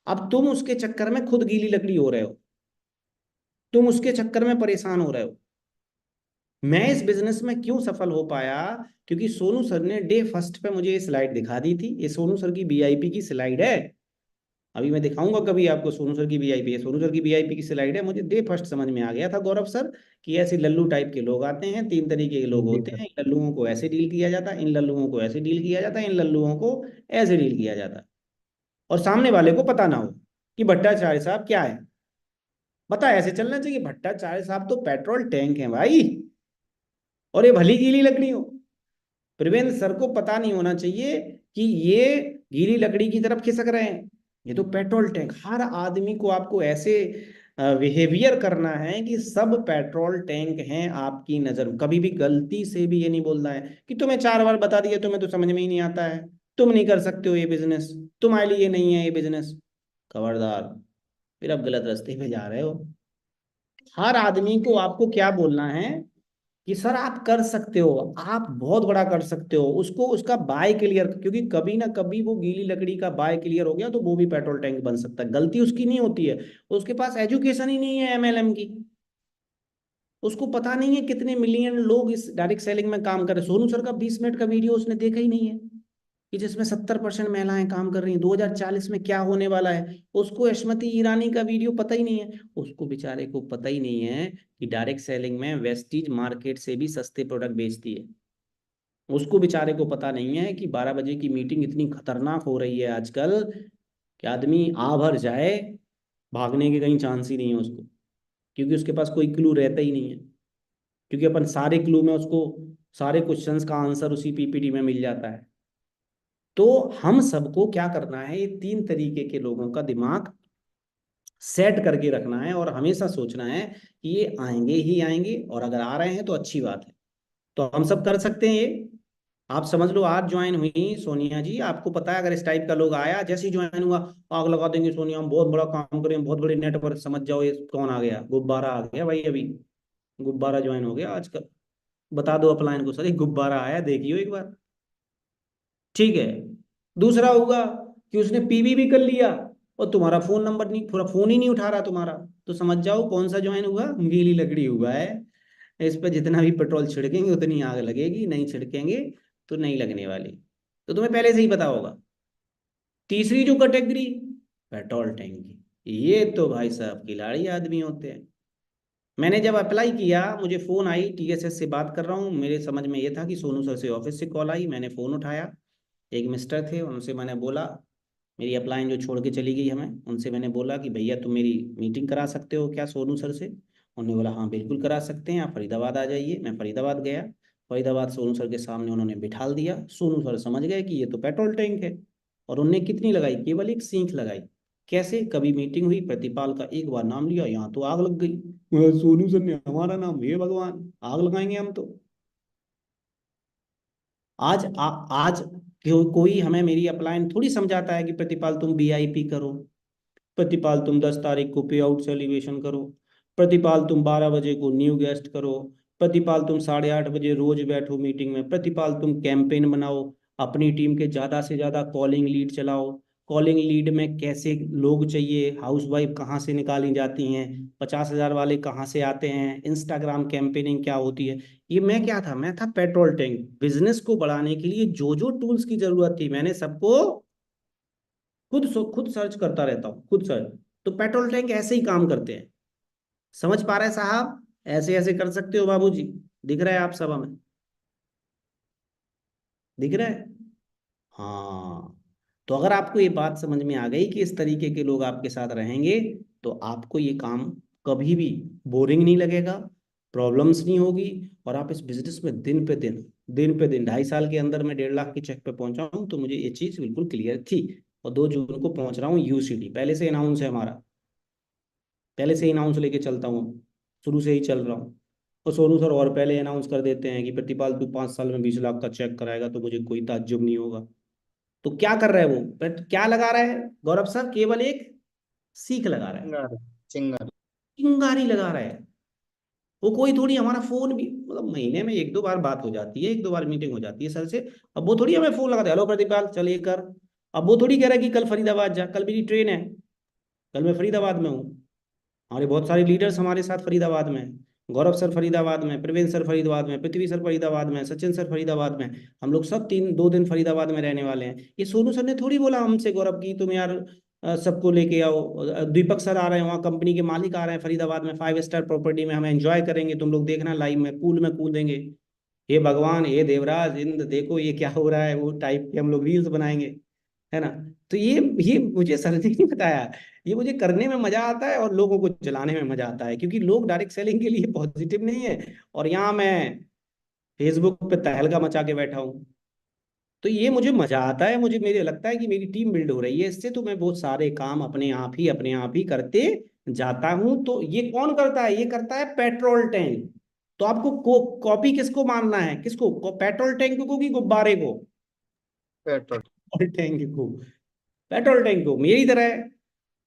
अब तुम उसके चक्कर में खुद गीली लकड़ी हो रहे हो, तुम उसके चक्कर में परेशान हो रहे हो। मैं इस बिजनेस में क्यों सफल हो पाया, क्योंकि सोनू सर ने डे फर्स्ट पे मुझे ये स्लाइड दिखा दी थी। ये सोनू सर की वीआईपी की स्लाइड है, अभी मैं दिखाऊंगा कभी आपको, सोनू सर की वीआईपी है, सोनू सर की वीआईपी की स्लाइड है। मुझे डे फर्स्ट समझ में आ गया था गौरव सर कि ऐसे लल्लू टाइप के लोग आते हैं, 3 तरीके के लोग जी होते सर। हैं, इन लल्लुओं को ऐसे डील किया जाता है, इन लल्लुओं को ऐसे डील किया जाता है, इन लल्लुओं को ऐसे डील किया जाता है। और सामने वाले को पता ना हो कि भट्टाचार्य साहब क्या है, पता ऐसे चलना चाहिए भट्टाचार्य साहब तो पेट्रोल टैंक है भाई, और ये भली गीली लकड़ी हो। प्रिवेंद्र सर को पता नहीं होना चाहिए कि ये गीली लकड़ी की तरफ खिसक रहे हैं, ये तो पेट्रोल टैंक। हर आदमी को आपको ऐसे बिहेवियर करना है कि सब पेट्रोल टैंक हैं आपकी नजर में। कभी भी गलती से भी ये नहीं बोलना है कि तुम्हें 4 बार बता दिया, तुम्हें तो समझ में ही नहीं आता है, तुम नहीं कर सकते हो ये बिजनेस, तुम्हारे लिए नहीं है ये बिजनेस। खबरदार, फिर आप गलत रास्ते पे जा रहे हो। हर आदमी को आपको क्या बोलना है कि सर आप कर सकते हो, आप बहुत बड़ा कर सकते हो, उसको उसका बाय क्लियर, क्योंकि कभी ना कभी वो गीली लकड़ी का बाय क्लियर हो गया तो वो भी पेट्रोल टैंक बन सकता है। गलती उसकी नहीं होती है, उसके पास एजुकेशन ही नहीं है एमएलएम की, उसको पता नहीं है कितने मिलियन लोग इस डायरेक्ट सेलिंग में काम कर रहे हैं। सोनू सर का 20 मिनट का वीडियो उसने देखा ही नहीं है कि जिसमें 70% महिलाएं काम कर रही हैं, 2040 में क्या होने वाला है। उसको स्मृति ईरानी का वीडियो पता ही नहीं है, उसको बेचारे को पता ही नहीं है कि डायरेक्ट सेलिंग में वेस्टीज मार्केट से भी सस्ते प्रोडक्ट बेचती है। उसको बेचारे को पता नहीं है कि 12 बजे की मीटिंग इतनी खतरनाक हो रही है आजकल कि आदमी आ भर जाए, भागने के कहीं चांस ही नहीं है उसको, क्योंकि उसके पास कोई क्लू रहता ही नहीं है, क्योंकि अपन सारे क्लू में उसको सारे क्वेश्चंस का आंसर उसी पीपीटी में मिल जाता है। तो हम सबको क्या करना है, ये 3 तरीके के लोगों का दिमाग सेट करके रखना है, और हमेशा सोचना है कि ये आएंगे ही आएंगे, और अगर आ रहे हैं तो अच्छी बात है। तो हम सब कर सकते हैं ये। आप समझ लो आज ज्वाइन हुई सोनिया जी, आपको पता है अगर इस टाइप का लोग आया, जैसे ही ज्वाइन हुआ आग लगा देंगे सोनिया, हम बहुत बड़ा काम करें, बहुत बड़े नेटवर्क, समझ जाओ ये कौन आ गया, गुब्बारा आ गया भाई। अभी गुब्बारा ज्वाइन हो गया आजकल, बता दो अपलाइन को, सर एक गुब्बारा आया देखियो एक बार, ठीक है। दूसरा होगा कि उसने पीवी भी कर लिया और तुम्हारा फोन नंबर नहीं, पूरा फोन ही नहीं उठा रहा तुम्हारा, तो समझ जाओ कौन सा ज्वाइन हुआ, गीली लकड़ी हुआ है। इस पर जितना भी पेट्रोल छिड़केंगे उतनी आग लगेगी, नहीं छिड़केंगे तो नहीं लगने वाली, तो तुम्हें पहले से ही पता होगा। तीसरी जो कैटेगरी, पेट्रोल टैंक की, ये तो भाई साहब खिलाड़ी आदमी होते हैं। मैंने जब अप्लाई किया मुझे फोन आई, टीएसएस से बात कर रहा हूँ, मेरे समझ में ये था कि सोनू सर से ऑफिस से कॉल आई, मैंने फोन उठाया, एक मिस्टर थे, उनसे मैंने बोला, मेरी अपलाइन जो छोड़ के चली गई हमें, उनसे मैंने बोला कि भैया तुम मेरी मीटिंग करा सकते हो क्या सोनू सर से। उन्होंने बोला हाँ बिल्कुल करा सकते हैं, आप फरीदाबाद आ जाइए। मैं फरीदाबाद गया, फरीदाबाद सोनू सर के सामने उन्होंने बिठाल दिया। सोनू सर समझ गए कि ये तो पेट्रोल टैंक है। और उनने कितनी लगाई, केवल एक सीख लगाई। कैसे, कभी मीटिंग हुई, प्रतिपाल का एक बार नाम लिया, यहाँ तो आग लग गई। सोनू सर ने हमारा नाम, हे भगवान आग लगाएंगे हम तो। आज कोई हमें मेरी अपलाइन थोड़ी समझाता है कि प्रतिपाल तुम वीआईपी करो, प्रतिपाल तुम 10 तारीख को पे आउट सेलिब्रेशन करो, प्रतिपाल तुम 12 बजे को न्यू गेस्ट करो, प्रतिपाल तुम 8:30 बजे रोज बैठो मीटिंग में, प्रतिपाल तुम कैंपेन बनाओ, अपनी टीम के ज्यादा से ज्यादा कॉलिंग लीड चलाओ, कॉलिंग लीड में कैसे लोग चाहिए, हाउसवाइफ कहाँ से निकाली जाती हैं, 50,000 वाले कहाँ से आते हैं, इंस्टाग्राम कैंपेनिंग क्या होती है। ये मैं क्या था, मैं था पेट्रोल टैंक। बिजनेस को बढ़ाने के लिए जो जो टूल्स की जरूरत थी मैंने सबको खुद सर्च करता रहता हूँ, खुद सर्च। तो पेट्रोल टैंक ऐसे ही काम करते हैं। समझ पा रहे हैं साहब, ऐसे ऐसे कर सकते हो बाबूजी, दिख रहा है आप सब हमें, दिख रहा है। हाँ, तो अगर आपको ये बात समझ में आ गई कि इस तरीके के लोग आपके साथ रहेंगे, तो आपको ये काम कभी भी बोरिंग नहीं लगेगा, प्रॉब्लम्स नहीं होगी, और आप इस बिजनेस में दिन पे दिन 2.5 साल के अंदर मैं 1.5 लाख के चेक पे पहुंचा हूं, तो मुझे ये चीज बिल्कुल क्लियर थी। और 2 जून को पहुंच रहा हूँ यूसीडी, पहले से अनाउंस है हमारा, पहले से ही अनाउंस लेके चलता हूँ, शुरू से ही चल रहा हूँ। और सोनू सर और पहले अनाउंस कर देते हैं कि प्रतिपाल तू 5 साल में 20 लाख का चेक कराएगा, तो मुझे कोई ताज्जुब नहीं होगा। तो क्या कर रहा है वो, बट क्या लगा रहा है गौरव सर, केवल एक सीख लगा रहा है, चिंगारी चिंगारी। चिंगारी लगा रहा है। वो कोई थोड़ी, हमारा फोन भी मतलब महीने में 1-2 बार बात हो जाती है, 1-2 बार मीटिंग हो जाती है सर से। अब वो थोड़ी हमें फोन लगाते, हेलो प्रतिपाल चलिए कर। अब वो थोड़ी कह रहा है कि कल फरीदाबाद जा, कल मेरी ट्रेन है, कल मैं फरीदाबाद में हूँ। हमारे बहुत सारे लीडर्स हमारे साथ फरीदाबाद में हैं। गौरव सर फरीदाबाद में, प्रवीण सर फरीदाबाद में, पृथ्वी सर फरीदाबाद में, सचिन सर फरीदाबाद में। हम लोग सब 2 दिन फरीदाबाद में रहने वाले हैं। ये सोनू सर ने थोड़ी बोला हमसे गौरव की तुम यार सबको लेके आओ, दीपक सर आ रहे हैं, वहाँ कंपनी के मालिक आ रहे हैं फरीदाबाद में, 5 स्टार प्रॉपर्टी में, हम एंजॉय करेंगे, तुम लोग देखना लाइव में, पूल में कूदेंगे। हे भगवान, हे देवराज इंद्र, देखो ये क्या हो रहा है, वो टाइप के हम लोग रील्स बनाएंगे, है ना। तो ये मुझे सर ने नहीं बताया, ये मुझे करने में मजा आता है और लोगों को चलाने में मजा आता है, क्योंकि लोग डायरेक्ट सेलिंग के लिए पॉजिटिव नहीं है, और यहाँ मैं फेसबुक पे तहलका मचा के बैठा हूँ। तो ये मुझे मजा आता है, मुझे मेरे लगता है कि मेरी टीम बिल्ड हो रही है इससे, तो मैं बहुत सारे काम अपने आप ही करते जाता हूँ। तो ये कौन करता है, ये करता है पेट्रोल टैंक। तो आपको कॉपी किसको मानना है, किसको, पेट्रोल टैंक को कि गुब्बारे को? पेट्रोल। पेट्रोल टैंक को, पेट्रोल टैंक को मेरी तरह है,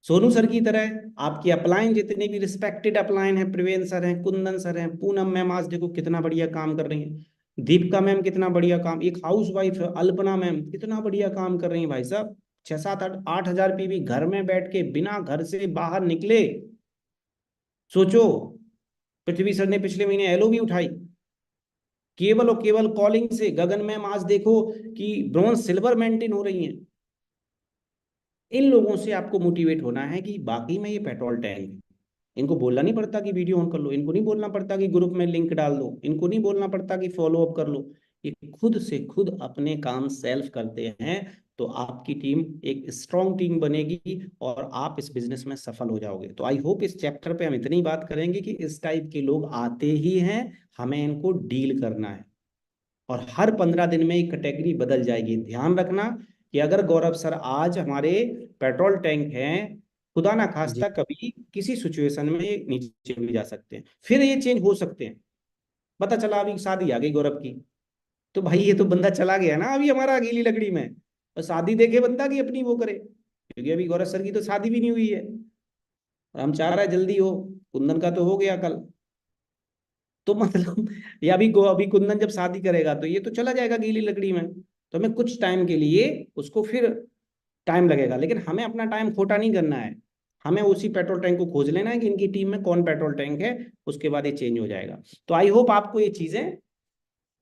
सोनू सर की तरह है। आपकी अपलाइन जितने भी रिस्पेक्टेड अपलाइन है, प्रवीण सर हैं, कुंदन सर हैं, पूनम मैम आज देखो कितना बढ़िया काम कर रही हैं, दीपिका मैम कितना बढ़िया काम, एक हाउस वाइफ है अल्पना मैम कितना बढ़िया काम कर रही हैं भाई साहब। 6-7-8 8 हजार पीवी घर में बैठ के बिना घर से बाहर निकले। सोचो, पृथ्वी सर ने पिछले महीने एलओ भी उठाई, केवल और केवल कॉलिंग से। गगन मैम आज देखो कि ब्रॉन्ज सिल्वर मेंटेन हो रही हैं। इन लोगों से आपको मोटिवेट होना है कि बाकी में ये पेट्रोल टैंक है। इनको बोलना नहीं पड़ता कि वीडियो ऑन कर लो, इनको नहीं बोलना पड़ता कि ग्रुप में लिंक डाल दो, इनको नहीं बोलना पड़ता कि फॉलो अप कर लो। ये खुद से खुद अपने काम सेल्फ करते हैं, तो आपकी टीम एक स्ट्रॉन्ग टीम बनेगी और आप इस बिजनेस में सफल हो जाओगे। तो आई होप इस चैप्टर पे हम इतनी बात करेंगे कि इस टाइप के लोग आते ही हैं, हमें इनको डील करना है, और हर 15 दिन में एक कैटेगरी बदल जाएगी। ध्यान रखना कि अगर गौरव सर आज हमारे पेट्रोल टैंक हैं, खुदा ना जी। खास्ता कभी किसी सिचुएशन में ये नीचे भी जा सकते हैं, फिर ये चेंज हो सकते हैं। पता चला अभी शादी आ गई गौरव की, तो भाई ये तो बंदा चला गया ना अभी हमारा गीली लकड़ी में। और शादी देखे बंदा की अपनी वो करे, क्योंकि अभी गौरव सर की तो शादी भी नहीं हुई है, और हम चाह रहे हैं जल्दी हो। कुंदन का तो हो गया कल, तो मतलब ये अभी कुंदन जब शादी करेगा तो ये तो चला जाएगा गीली लकड़ी में। तो हमें कुछ टाइम के लिए उसको फिर टाइम लगेगा, लेकिन हमें अपना टाइम खोटा नहीं करना है। हमें उसी पेट्रोल टैंक को खोज लेना है कि इनकी टीम में कौन पेट्रोल टैंक है, उसके बाद ये चेंज हो जाएगा। तो आई होप आपको ये चीजें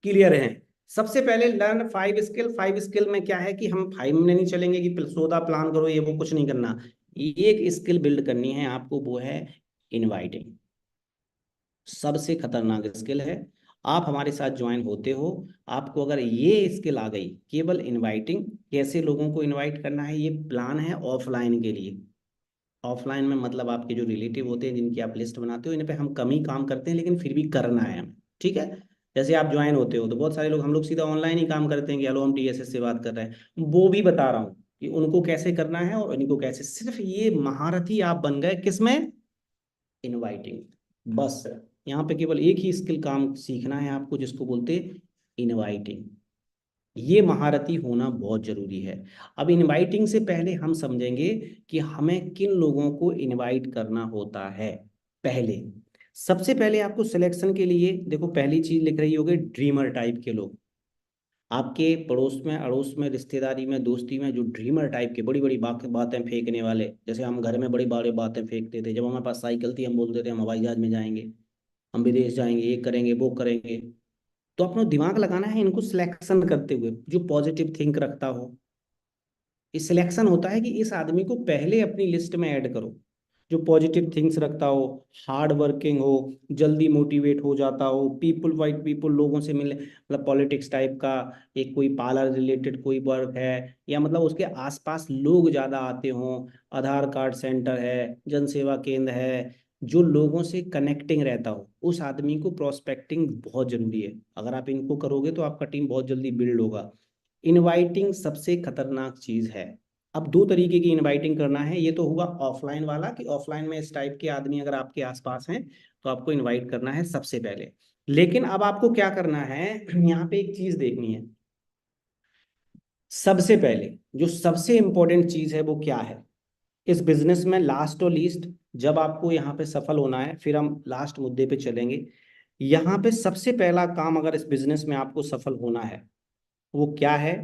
क्लियर हैं। सबसे पहले लर्न 5 स्किल। 5 स्किल में क्या है कि हम 5 में नहीं चलेंगे कि सौदा प्लान करो, ये वो कुछ नहीं करना। एक स्किल बिल्ड करनी है आपको, वो है इनवाइटिंग। सबसे खतरनाक स्किल है। आप हमारे साथ ज्वाइन होते हो, आपको अगर ये स्किल आ गई, केवल इनवाइटिंग, कैसे लोगों को इनवाइट करना है, ये प्लान है ऑफलाइन के लिए। ऑफलाइन में मतलब आपके जो रिलेटिव होते हैं जिनकी आप लिस्ट बनाते हो, इन पे हम कम ही काम करते हैं, लेकिन फिर भी करना है हमें, ठीक है। जैसे आप ज्वाइन होते हो तो बहुत सारे लोग, हम लोग सीधा ऑनलाइन ही काम करते हैं कि हेलो हम टीएसएस से बात कर रहे हैं, वो भी बता रहा हूँ कि उनको कैसे करना है और इनको कैसे। सिर्फ ये महारथी आप बन गए किसमें? इनवाइटिंग। बस यहाँ पे केवल एक ही स्किल काम सीखना है आपको, जिसको बोलते इनवाइटिंग। ये महारथी होना बहुत जरूरी है। अब इनवाइटिंग से पहले हम समझेंगे कि हमें किन लोगों को इनवाइट करना होता है। पहले, सबसे पहले आपको सिलेक्शन के लिए देखो, पहली चीज लिख रही होगी ड्रीमर टाइप के लोग। आपके पड़ोस में, अड़ोस में, रिश्तेदारी में, दोस्ती में जो ड्रीमर टाइप के बड़ी बड़ी बातें फेंकने वाले, जैसे हम घर में बड़ी बड़ी बातें फेंकते थे, जब हमारे पास साइकिल थी हम बोलते थे हम हवाई जहाज में जाएंगे, हम विदेश जाएंगे, ये करेंगे वो करेंगे। तो अपना दिमाग लगाना है इनको सिलेक्शन करते हुए, जो पॉजिटिव थिंक रखता हो। इस सिलेक्शन होता है कि इस आदमी को पहले अपनी लिस्ट में ऐड करो, जो पॉजिटिव थिंग्स रखता हो, हार्ड वर्किंग हो, जल्दी मोटिवेट हो जाता हो, पीपल वाइट पीपल, लोगों से मिलने, मतलब पॉलिटिक्स टाइप का, एक कोई पार्लर रिलेटेड कोई वर्क है, या मतलब उसके आसपास लोग ज़्यादा आते हों, आधार कार्ड सेंटर है, जन सेवा केंद्र है, जो लोगों से कनेक्टिंग रहता हो, उस आदमी को प्रोस्पेक्टिंग बहुत जरूरी है। अगर आप इनको करोगे तो आपका टीम बहुत जल्दी बिल्ड होगा। इनवाइटिंग सबसे खतरनाक चीज है। अब दो तरीके की इनवाइटिंग करना है, ये तो हुआ ऑफलाइन वाला, कि ऑफलाइन में इस टाइप के आदमी अगर आपके आसपास हैं तो आपको इनवाइट करना है सबसे पहले। लेकिन अब आपको क्या करना है, यहाँ पे एक चीज देखनी है। सबसे पहले जो सबसे इंपॉर्टेंट चीज है वो क्या है इस बिजनेस में, लास्ट और लीस्ट, जब आपको यहाँ पे सफल होना है, फिर हम लास्ट मुद्दे पे चलेंगे। यहाँ पे सबसे पहला काम अगर इस बिजनेस में आपको सफल होना है वो क्या है,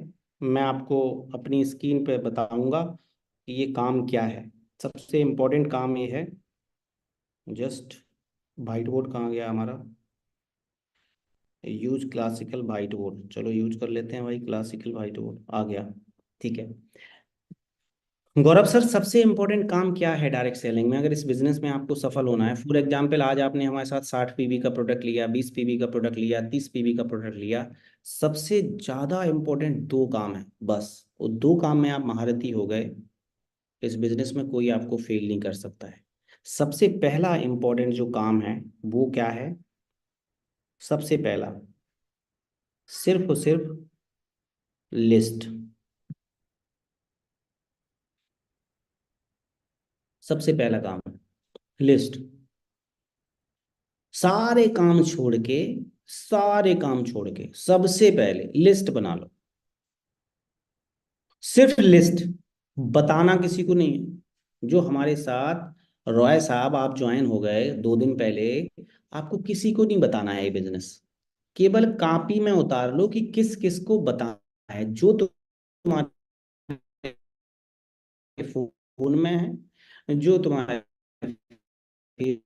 मैं आपको अपनी स्क्रीन पे बताऊंगा कि ये काम क्या है। सबसे इम्पोर्टेंट काम ये है, जस्ट वाइट बोर्ड कहाँ गया हमारा, यूज क्लासिकल वाइट बोर्ड, चलो यूज कर लेते हैं भाई, क्लासिकल वाइट बोर्ड आ गया, ठीक है। गौरव सर, सबसे इंपॉर्टेंट काम क्या है डायरेक्ट सेलिंग में, अगर इस बिजनेस में आपको सफल होना है? फॉर एग्जांपल, आज आपने हमारे साथ 60 पीवी का प्रोडक्ट लिया, 20 पीवी का प्रोडक्ट लिया, 30 पीवी का प्रोडक्ट लिया, सबसे ज्यादा इंपॉर्टेंट दो काम है बस, वो दो काम में आप महारथी हो गए, इस बिजनेस में कोई आपको फेल नहीं कर सकता है। सबसे पहला इंपॉर्टेंट जो काम है वो क्या है? सबसे पहला, सिर्फ और सिर्फ लिस्ट। सबसे पहला काम है लिस्ट। सारे काम छोड़ के, सारे काम छोड़ के सबसे पहले लिस्ट बना लो। सिर्फ लिस्ट, बताना किसी को नहीं है। जो हमारे साथ रॉय साहब आप ज्वाइन हो गए 2 दिन पहले, आपको किसी को नहीं बताना है ये बिजनेस। केवल कॉपी में उतार लो कि किस किस को बताना है, जो तुम्हारे फोन में है, जो तुम्हारे फेसबुक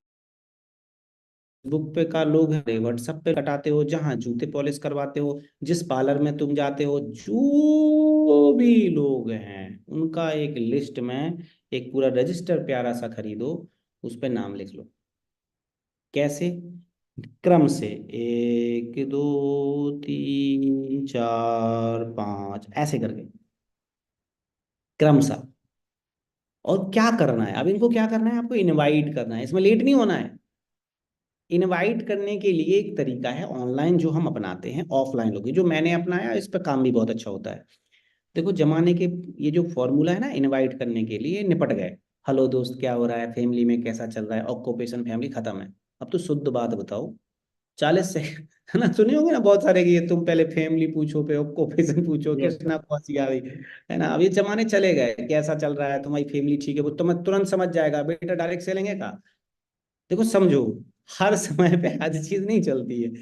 पे का लोग है, व्हाट्सएप पे कटाते हो, जहां जूते पॉलिश करवाते हो, जिस पार्लर में तुम जाते हो, जो भी लोग हैं उनका एक लिस्ट में एक पूरा रजिस्टर प्यारा सा खरीदो, उस पे नाम लिख लो। कैसे? क्रम से, 1 2 3 4 5 ऐसे करके, क्रमशः। और क्या करना है अब, इनको क्या करना है, आपको इनवाइट करना है, इसमें लेट नहीं होना है। इनवाइट करने के लिए एक तरीका है ऑनलाइन जो हम अपनाते हैं, ऑफलाइन लोग जो मैंने अपनाया, इस पर काम भी बहुत अच्छा होता है। देखो, जमाने के ये जो फॉर्मूला है ना इनवाइट करने के लिए, निपट गए। हेलो दोस्त, क्या हो रहा है, फैमिली में कैसा चल रहा है, ऑक्यूपेशन, फैमिली, खत्म है। अब तो शुद्ध बात बताओ, 40 सेकंड, है ना, सुने होंगे ना बहुत सारे कि ये तुम पहले फैमिली पूछो, पे ऑक्यूपेशन पूछो, यस कृष्णा पहुंच गया अभी, है ना। अब ये जमाने चले गए, कैसा चल रहा है, तुम्हारी फैमिली ठीक है, वो तुम्हें तुरंत समझ जाएगा, बेटा डायरेक्ट सेलिंग का। देखो समझो, हर समय पे हर चीज नहीं चलती है।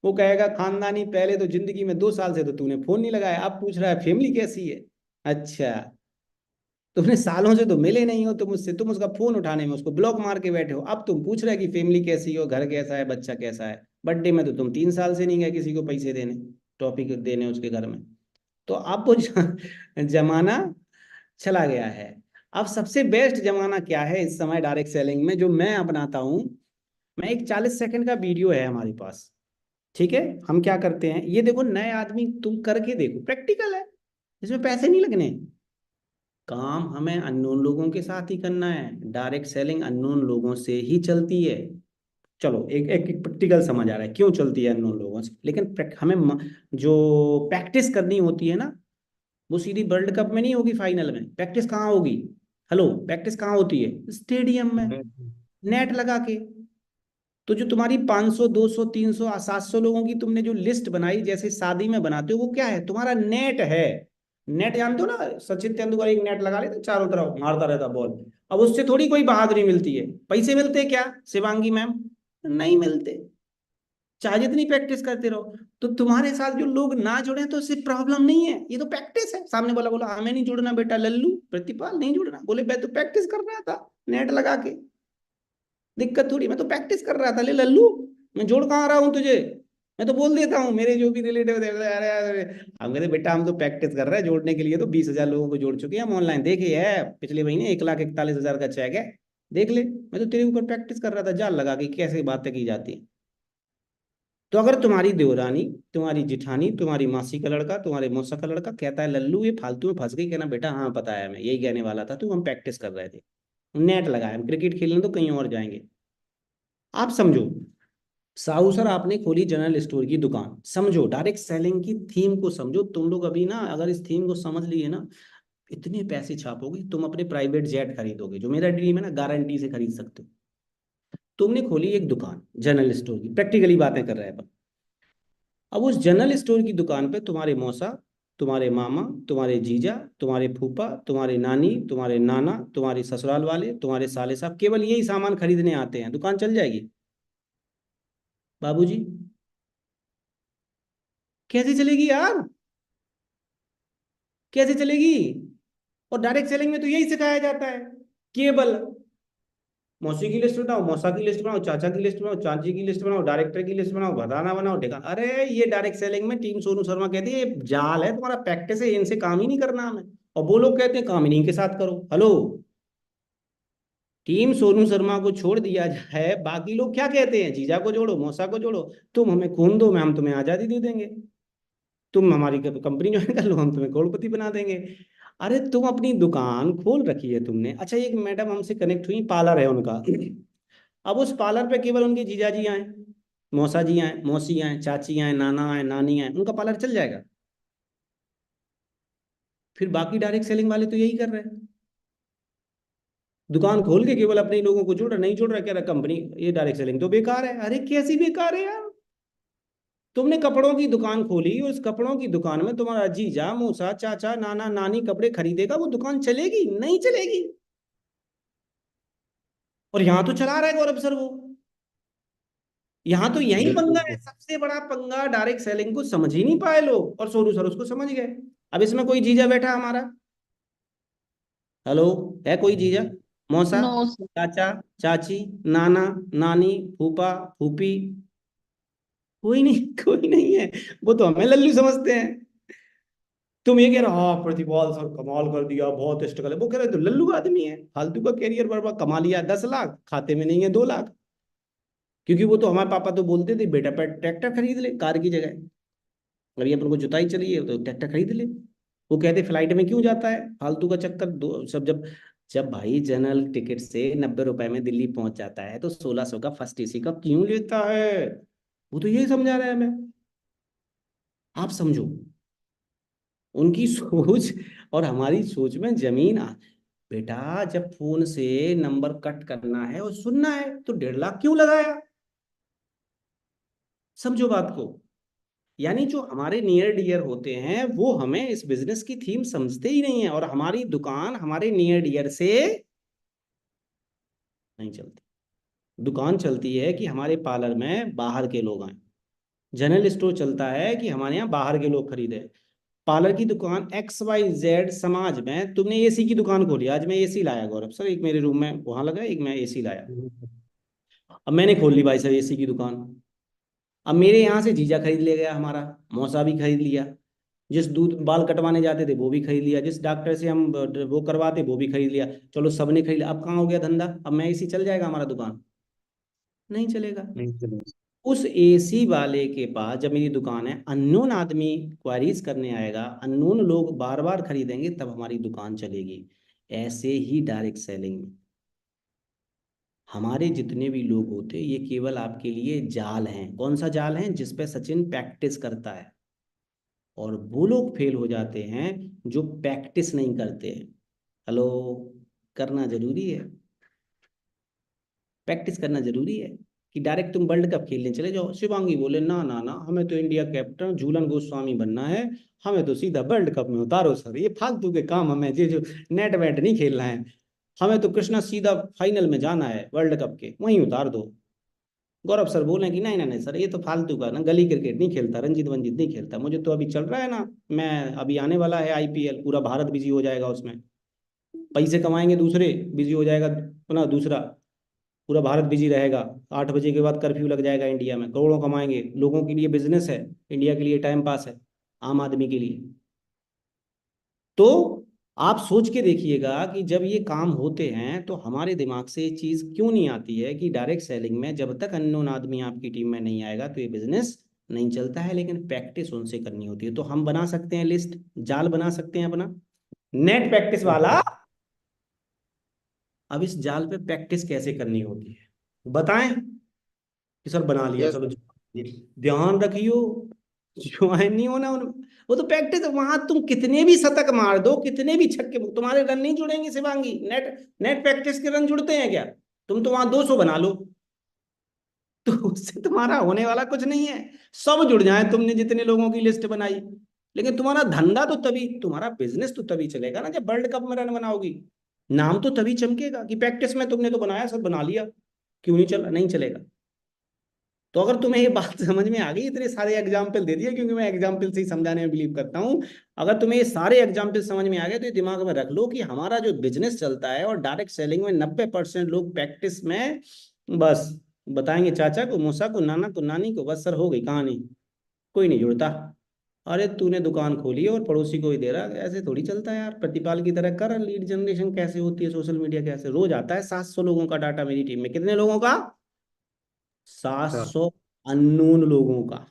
वो कहेगा खानदानी, पहले तो जिंदगी में 2 साल से तो तूने फोन नहीं लगाया, अब पूछ रहा है फैमिली कैसी है। अच्छा, तुमने सालों से तो मिले नहीं हो तुम उससे, तुम उसका फोन उठाने में उसको ब्लॉक मार के बैठे हो, अब तुम पूछ रहे कि फैमिली कैसी हो, घर कैसा है, बच्चा कैसा है। बर्थडे में तो तुम 3 साल से नहीं गए किसी को पैसे देने, टॉपिक देने उसके घर में। तो अब वो जमाना चला गया है। अब सबसे बेस्ट जमाना क्या है इस समय डायरेक्ट सेलिंग में, जो मैं अपनाता हूं, मैं एक 40 सेकंड का वीडियो है हमारे पास, ठीक है। हम क्या करते हैं, ये देखो, नए आदमी तुम करके देखो, प्रैक्टिकल है, इसमें पैसे नहीं लगने। काम हमें अननोन लोगों के साथ ही करना है, डायरेक्ट सेलिंग अननोन लोगों से ही चलती है। चलो एक एक प्रैक्टिकल समझ आ रहा है क्यों चलती है अननोन लोगों से, लेकिन हमें जो प्रैक्टिस करनी होती है ना, वो सीधी वर्ल्ड कप में नहीं होगी, फाइनल में प्रैक्टिस कहाँ होगी? हेलो, प्रैक्टिस कहाँ होती है? स्टेडियम में, नेट लगा के। तो जो तुम्हारी 500 200 300 700 लोगों की तुमने जो लिस्ट बनाई, जैसे शादी में बनाते हो, वो क्या है? तुम्हारा नेट है। नेट जानते हो ना, सचिन तेंदुलकर एक नेट लगा लेते, चारों तरफ मारता रहता बॉल। अब उससे थोड़ी कोई बहादुरी मिलती है, पैसे मिलते हैं क्या शिवांगी मैम? नहीं मिलते, चाहे जितनी प्रैक्टिस करते रहो। तो तुम्हारे साथ जो लोग ना जुड़े तो इससे प्रॉब्लम नहीं है, ये तो प्रैक्टिस है। सामने वाला बोला हमें नहीं जुड़ना बेटा, लल्लू प्रतिपाल नहीं जुड़ना, बोले मैं तो प्रैक्टिस कर रहा था नेट लगा के, दिक्कत थोड़ी, मैं तो प्रैक्टिस कर रहा था। ले लल्लू, मैं जोड़ कहाँ रहा हूँ तुझे? मैं तो बोल देता हूँ, मेरे जो भी रिलेटिव, अरे अरे, हम कहते बेटा हम तो प्रैक्टिस कर रहे हैं, जोड़ने के लिए तो 20,000 लोगों को जोड़ चुके हैं हम ऑनलाइन, देखे है पिछले महीने 1,41,000 का चेक है, देख ले। मैं तो तेरे ऊपर प्रैक्टिस कर रहा था, जाल लगा के कैसे बातें की जाती है। तो अगर तुम्हारी देवरानी, तुम्हारी जिठानी, तुम्हारी मासी का लड़का, तुम्हारे मौसा का लड़का कहता है लल्लू ये फालतू में फंस गई, कहना बेटा हाँ पता है, मैं यही कहने वाला था, तो हम प्रैक्टिस कर रहे थे, नेट लगाया, हम क्रिकेट खेलने तो कहीं और जाएंगे। आप समझो, साहू सर आपने खोली जनरल स्टोर की दुकान, समझो डायरेक्ट सेलिंग की थीम को समझो। तुम लोग अभी ना अगर इस थीम को समझ लिए ना, इतने पैसे छापोगे, तुम अपने प्राइवेट जेट खरीदोगे, जो मेरा ड्रीम है ना, गारंटी से खरीद सकते हो। तुमने खोली एक दुकान जनरल स्टोर की, प्रैक्टिकली बातें कर रहे हैं अपन। अब उस जनरल स्टोर की दुकान पे तुम्हारे मौसा, तुम्हारे मामा, तुम्हारे जीजा, तुम्हारे फूफा, तुम्हारे नानी, तुम्हारे नाना, तुम्हारे ससुराल वाले, तुम्हारे साले साहब, केवल यही सामान खरीदने आते हैं, दुकान चल जाएगी? बाबूजी कैसे चलेगी यार, कैसे चलेगी? और डायरेक्ट सेलिंग में तो यही सिखाया जाता है, केवल मौसी की लिस्ट बनाओ, मौसा की लिस्ट बनाओ, चाचा की लिस्ट बनाओ, चाची की लिस्ट बनाओ, डायरेक्टर की लिस्ट बनाओ, बताना बनाओ ठेका। अरे ये डायरेक्ट सेलिंग में टीम सोनू शर्मा कहती है ये जाल है, तुम्हारा प्रैक्टिस है, इनसे काम ही नहीं करना हमें। और वो लोग कहते हैं काम इन्हीं के साथ करो। हेलो, टीम सोनू शर्मा को छोड़ दिया जाए, बाकी लोग क्या कहते हैं? जीजा को जोड़ो, मौसा को जोड़ो, तुम हमें खून दो, मैं हम तुम्हें आजादी दे देंगे, तुम हमारी कंपनी ज्वाइन कर लो, हम तुम्हें करोड़पति बना देंगे। अरे तुम अपनी दुकान खोल रखी है तुमने। अच्छा, एक मैडम हमसे कनेक्ट हुई, पार्लर है उनका। अब उस पार्लर पे केवल उनके जीजा जी आए, मौसा जी आए, मौसी आए, चाची आए, नाना आए, नानी आए, उनका पार्लर चल जाएगा? फिर बाकी डायरेक्ट सेलिंग वाले तो यही कर रहे हैं, दुकान खोल के केवल अपने ही लोगों को जोड़ रहा, नहीं जोड़ रहा, कह रहा कंपनी, ये डायरेक्ट सेलिंग तो बेकार है। अरे कैसी बेकार है यार? तुमने कपड़ों की दुकान खोली, उस कपड़ों की दुकान में तुम्हारा जीजा, मौसा, चाचा, नाना, नानी कपड़े खरीदेगा, वो दुकान चलेगी? नहीं चलेगी। और यहाँ तो चला रहा है गौरव सर वो, यहाँ तो यही पंगा है, बिल्कुल। सबसे बड़ा पंगा, डायरेक्ट सेलिंग को समझ ही नहीं पाए लोग, और सोनू सर उसको समझ गए। अब इसमें कोई जीजा बैठा हमारा? हेलो, है कोई जीजा, मौसा, नो सर। चाचा, चाची, नाना, नानी, फूफा, फूफी? कोई नहीं, कोई नहीं है। वो तो हमें लल्लू समझते हैं। तुम ये कह रहे हो हाँ प्रतिपाल सर कमाल कर दिया, बहुत स्ट्रगल है, वो कह रहे तो लल्लू का आदमी है, फालतू का कैरियर बर्बाद, कमा लिया 10 लाख, खाते में नहीं है 2 लाख। क्योंकि वो तो हमारे पापा तो बोलते थे बेटा पे ट्रैक्टर खरीद ले कार की जगह, अभी अपन को जुताई चाहिए तो ट्रैक्टर खरीद ले। वो कहते फ्लाइट में क्यों जाता है, फालतू का चक्कर, दो सब जब, जब भाई जनरल टिकट से 90 रुपए में दिल्ली पहुंच जाता है, तो 1600 का फर्स्ट एसी का क्यों लेता है? वो तो यही समझा रहा है हमें। आप समझो उनकी सोच और हमारी सोच में जमीन बेटा जब फोन से नंबर कट करना है और सुनना है तो 1.5 लाख क्यों लगाया? समझो बात को। यानी जो हमारे नियर डियर होते हैं वो हमें इस बिजनेस की थीम समझते ही नहीं है, और हमारी दुकान हमारे नियर डियर से नहीं चलती। दुकान चलती है कि हमारे पार्लर में बाहर के लोग आए, जनरल स्टोर चलता है कि हमारे यहाँ बाहर के लोग खरीदे। पार्लर की दुकान XYZ समाज में, तुमने एसी की दुकान खोली, आज मैं एसी लाया गौरव सर, एक मेरे रूम में वहां लगा, एक मैं एसी लाया। अब मैंने खोल ली भाई साहब एसी की दुकान, अब मेरे यहाँ से जीजा खरीद ले गया, हमारा मौसा भी खरीद लिया, जिस दूध बाल कटवाने जाते थे वो भी खरीद लिया, जिस डॉक्टर से हम वो करवाते वो भी खरीद लिया, चलो सबने खरीद लिया। अब कहाँ हो गया धंधा? अब मैं एसी चल जाएगा हमारा दुकान? नहीं चलेगा। नहीं चलेगा। उस एसी वाले के पास जब मेरी दुकान है, अननोन आदमी क्वारीज करने आएगा, अननोन लोग बार बार खरीदेंगे, तब हमारी दुकान चलेगी। ऐसे ही डायरेक्ट सेलिंग में हमारे जितने भी लोग होते हैं, ये केवल आपके लिए जाल हैं। कौन सा जाल है? जिस पे सचिन प्रैक्टिस करता है। और वो लोग फेल हो जाते हैं जो प्रैक्टिस नहीं करते हैं। हेलो, करना जरूरी है, प्रैक्टिस करना जरूरी है। कि डायरेक्ट तुम वर्ल्ड कप खेलने चले जाओ। शिवांगी बोले ना ना ना, हमें तो इंडिया कैप्टन झूलन गोस्वामी बनना है, हमें तो सीधा वर्ल्ड कप में उतारो सर, ये फालतू के काम, हमें ये जो नेट वेट नहीं खेलना है, हमें तो कृष्णा सीधा फाइनल में जाना है वर्ल्ड कप के, वहीं उतार दो। गौरव सर बोले कि नहीं नहीं नहीं सर, ये तो फालतू का ना, गली क्रिकेट नहीं खेलता, रंजीत वंजीत नहीं खेलता, मुझे तो अभी चल रहा है ना, मैं अभी आने वाला है आईपीएल, पूरा भारत बिजी हो जाएगा उसमें, पैसे कमाएंगे दूसरे, बिजी हो जाएगा अपना दूसरा, पूरा भारत बिजी रहेगा। 8 बजे के बाद कर्फ्यू लग जाएगा इंडिया में, करोड़ों कमाएंगे, लोगों के लिए बिजनेस है, इंडिया के लिए टाइम पास है, आम आदमी के लिए। तो आप सोच के देखिएगा कि जब ये काम होते हैं तो हमारे दिमाग से ये चीज क्यों नहीं आती है कि डायरेक्ट सेलिंग में जब तक अननोन आदमी आपकी टीम में नहीं आएगा तो ये बिजनेस नहीं चलता है। लेकिन प्रैक्टिस उनसे करनी होती है। तो हम बना सकते हैं लिस्ट, जाल बना सकते हैं अपना, नेट प्रैक्टिस वाला। अब इस जाल पे प्रैक्टिस कैसे करनी होती है बताएं? कि सर बना लिया, यस चलो ध्यान रखियो, ज्वाइन नहीं होना उन, वो तो प्रैक्टिस, वहां तुम कितने भी शतक मार दो, कितने भी छक्के, तुम्हारे रन नहीं जुड़ेंगे शिवांगी। नेट नेट प्रैक्टिस के रन जुड़ते हैं क्या? तुम तो वहां 200 बना लो, तो उससे तुम्हारा होने वाला कुछ नहीं है। सब जुड़ जाए, तुमने जितने लोगों की लिस्ट बनाई, लेकिन तुम्हारा धंधा तो तभी, तुम्हारा बिजनेस तो तभी चलेगा ना जब वर्ल्ड कप में रन बनाओगी, नाम तो तभी चमकेगा। कि प्रैक्टिस में तुमने तो बनाया, सब बना लिया, क्यों नहीं चल, नहीं चलेगा। तो अगर तुम्हें ये बात समझ में आ गई, इतने सारे एग्जाम्पल दे दिए, क्योंकि मैं एग्जाम्पल से ही समझाने में बिलीव करता हूँ। अगर तुम्हें ये सारे एग्जाम्पल समझ में आ गए तो ये दिमाग में रख लो कि हमारा जो बिजनेस चलता है और डायरेक्ट सेलिंग में 90% लोग प्रैक्टिस में बस बताएंगे चाचा को, मौसा को, नाना को, नानी को, बस सर हो गई कहानी, कोई नहीं जुड़ता। अरे तूने दुकान खोली है और पड़ोसी को ही दे रहा, ऐसे थोड़ी चलता है यार। प्रतिपाल की तरह कर, लीड जनरेशन कैसे होती है, सोशल मीडिया कैसे, रोज आता है 700 लोगों का डाटा मेरी टीम में। कितने लोगों का? सर 700 अननोन लोगों का।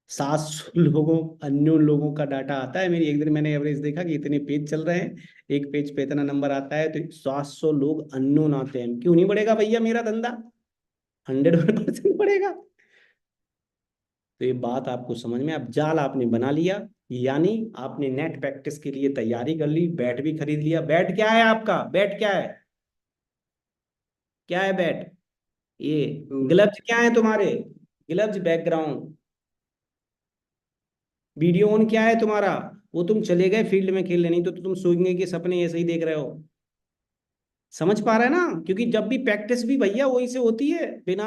700 लोगों, अननोन लोगों का डाटा आता है मेरी। एक दिन मैंने एवरेज देखा कि इतने पेज चल रहे हैं, एक पेज पे इतना नंबर आता है, तो 700 लोग अननोन आते हैं। क्यों नहीं बढ़ेगा भैया मेरा धंधा? 100% बढ़ेगा। तो ये बात आपको समझ में, अब जाल आपने बना लिया, यानी आपने नेट प्रैक्टिस के लिए तैयारी कर ली, बैट भी खरीद लिया। बैट क्या है आपका? बैट क्या है? क्या है बैट? ये ग्लव्स क्या है तुम्हारे? ग्लव्स, बैकग्राउंड, वीडियो ऑन क्या है तुम्हारा? वो तुम चले गए फील्ड में खेलने, नहीं तो तुम सोएंगे के सपने ऐसे ही देख रहे हो। समझ पा रहे हैं ना? क्योंकि जब भी प्रैक्टिस भी भैया वही से होती है, बिना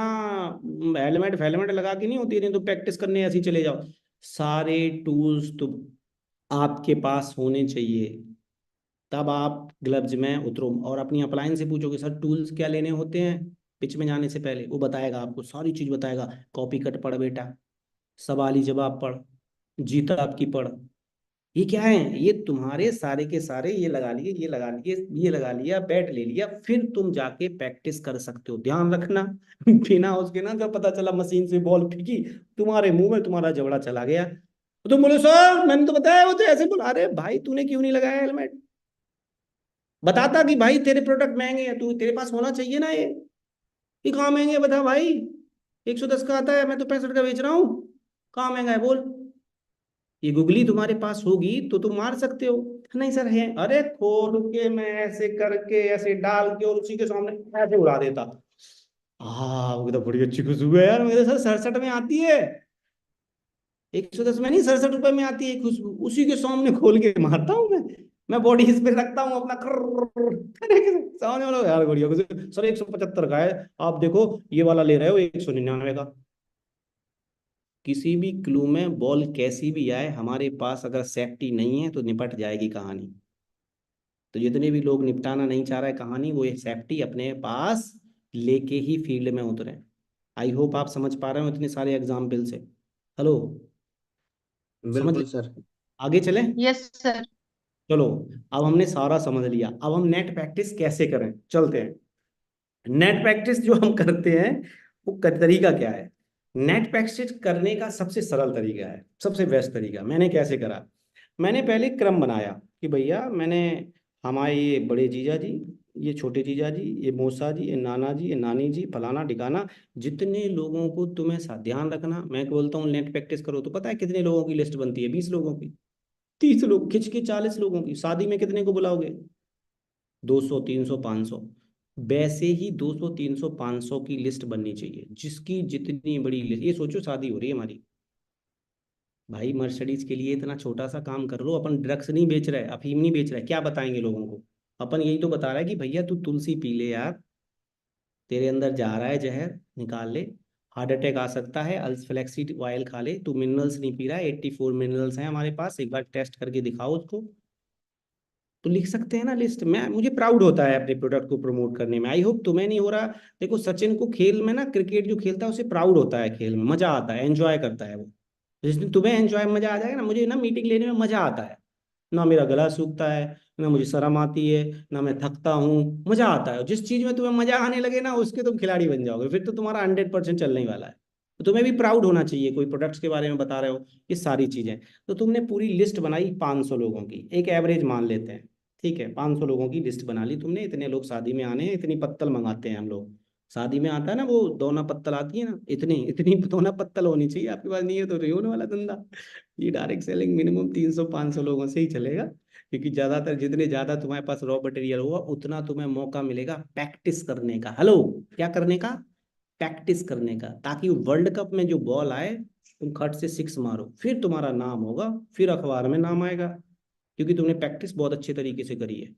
हेलमेट फेलमेट लगा के नहीं होती है। नहीं तो प्रैक्टिस करने ऐसे ही चले जाओ। सारे टूल्स तो आपके पास होने चाहिए, तब आप ग्लव्स में उतरो। और अपनी अप्लायंस से पूछोगे सर टूल्स क्या लेने होते हैं पिच में जाने से पहले, वो बताएगा आपको, सारी चीज बताएगा। कॉपी कट पढ़ बेटा, सवाली जवाब पढ़, जीता आपकी पढ़। ये क्या है? ये तुम्हारे सारे के सारे, ये लगा लिए, ये लगा लिए, ये लगा लिया, बैट ले लिया, फिर तुम जाके प्रैक्टिस कर सकते हो। ध्यान रखना बिना उसके ना, जब पता चला मशीन से बॉल फेंकी तुम्हारे मुंह में, तुम्हारा जबड़ा चला गया, तो तुम बोले सर मैंने तो बताया, वो तो ऐसे बोला। अरे भाई तूने क्यों नहीं लगाया हेलमेट? बताता कि भाई तेरे प्रोडक्ट महंगे हैं, तू तेरे पास होना चाहिए ना ये कहाँ महंगे हैं? बता भाई, 110 का आता है, मैं तो 65 का बेच रहा हूँ, कहाँ महंगा है बोल। ये गुगली तुम्हारे पास होगी तो तुम मार सकते हो। नहीं सर है, अरे खोल के मैं ऐसे करके ऐसे डाल के और उसी के सामने ऐसे उड़ा देता। हाँ वो तो बड़ी अच्छी खुशबू है यार, मेरे सर 67 में आती है, 110 में नहीं, 67 रुपए में आती है खुशबू, उसी के सामने खोल के मारता हूँ मैं बॉडी इस पे रखता हूँ अपना, सामने वाला यार बढ़िया खुशबू। सर 175 का है, आप देखो ये वाला ले रहे हो 199 का। किसी भी क्लू में बॉल कैसी भी आए, हमारे पास अगर सेफ्टी नहीं है तो निपट जाएगी कहानी। तो जितने भी लोग निपटाना नहीं चाह रहे कहानी, वो ये सेफ्टी अपने पास लेके ही फील्ड में उतरे। आई होप आप समझ पा रहे हो इतने सारे एग्जाम्पल से। हेलो, समझ ले? बिल्कुल सर। आगे चले? Yes sir. चलो, अब हमने सारा समझ लिया, अब हम नेट प्रैक्टिस कैसे करें चलते हैं। नेट प्रैक्टिस जो हम करते हैं वो तरीका क्या है? नेट प्रैक्टिस करने का सबसे सरल तरीका है, सबसे बेस्ट तरीका। मैंने कैसे करा? मैंने पहले क्रम बनाया कि भैया मैंने हमारे ये बड़े जीजा जी, ये छोटे जीजा जी, ये मौसा जी, ये नाना जी, ये नानी जी, फलाना ठिकाना, जितने लोगों को तुम्हें ध्यान रखना। मैं बोलता हूँ नेट प्रैक्टिस करो तो पता है कितने लोगों की लिस्ट बनती है? 20 लोगों की, 30 लोग, खिंच के 40 लोगों की। शादी में कितने को बुलाओगे? 200, 300, 500। वैसे ही 200, 300, 500 की लिस्ट बननी चाहिए, जिसकी जितनी बड़ी लिस्ट। ये सोचो शादी हो रही है हमारी, भाई मर्सिडीज के लिए इतना छोटा सा काम कर लो। अपन ड्रग्स नहीं बेच रहे, अफीम नहीं बेच रहे, क्या बताएंगे लोगों को? अपन यही तो बता रहा है कि भैया तू तुलसी पी ले यार, तेरे अंदर जा रहा है जहर, निकाल ले। हार्ट अटैक आ सकता है, अल्फलेक्सी ऑयल खा ले। तू मिनरल्स नहीं पी रहा है, 84 मिनरल्स हैं हमारे पास, एक बार टेस्ट करके दिखाओ उसको। तो लिख सकते हैं ना लिस्ट। मैं मुझे प्राउड होता है अपने प्रोडक्ट को प्रमोट करने में। आई होप तुम्हें नहीं हो रहा। देखो सचिन को खेल में ना, क्रिकेट जो खेलता है उसे प्राउड होता है, खेल में मजा आता है, एंजॉय करता है वो। जिस दिन तुम्हें एंजॉय मजा आ जाएगा ना, मुझे ना मीटिंग लेने में मजा आता है। ना मेरा गला सूखता है, ना मुझे शर्म आती है, ना मैं थकता हूँ, मजा आता है। जिस चीज में तुम्हें मजा आने लगे ना, उसके तुम खिलाड़ी बन जाओगे, फिर तो तुम्हारा 100% चलने ही वाला है। तो तुम्हें भी प्राउड होना चाहिए। कोई प्रोडक्ट्स के बारे में बता रहे हो, ये सारी चीजें। तो तुमने पूरी लिस्ट बनाई 500 लोगों की, एक एवरेज मान लेते हैं, ठीक है? 500 लोगों की लिस्ट बना ली तुमने। इतने लोग शादी में आने हैं, इतनी पत्तल मंगाते हैं हम लोग। शादी में आता है ना वो दोना पत्तल आती है ना, इतनी इतनी दोना पत्तल होनी चाहिए। आपके पास नहीं है तो नहीं होने वाला धंधा। ये डायरेक्ट सेलिंग मिनिमम 300-500 लोगों से ही चलेगा, क्योंकि ज्यादातर जितने ज्यादा तुम्हारे पास रॉ मटेरियल होगा, उतना तुम्हें मौका मिलेगा प्रैक्टिस करने का। हेलो, क्या करने का? प्रैक्टिस करने का, ताकि वर्ल्ड कप में जो बॉल आए तुम खट से 6 मारो, फिर तुम्हारा नाम होगा, फिर अखबार में नाम आएगा, क्योंकि तुमने प्रैक्टिस बहुत अच्छे तरीके से करी है।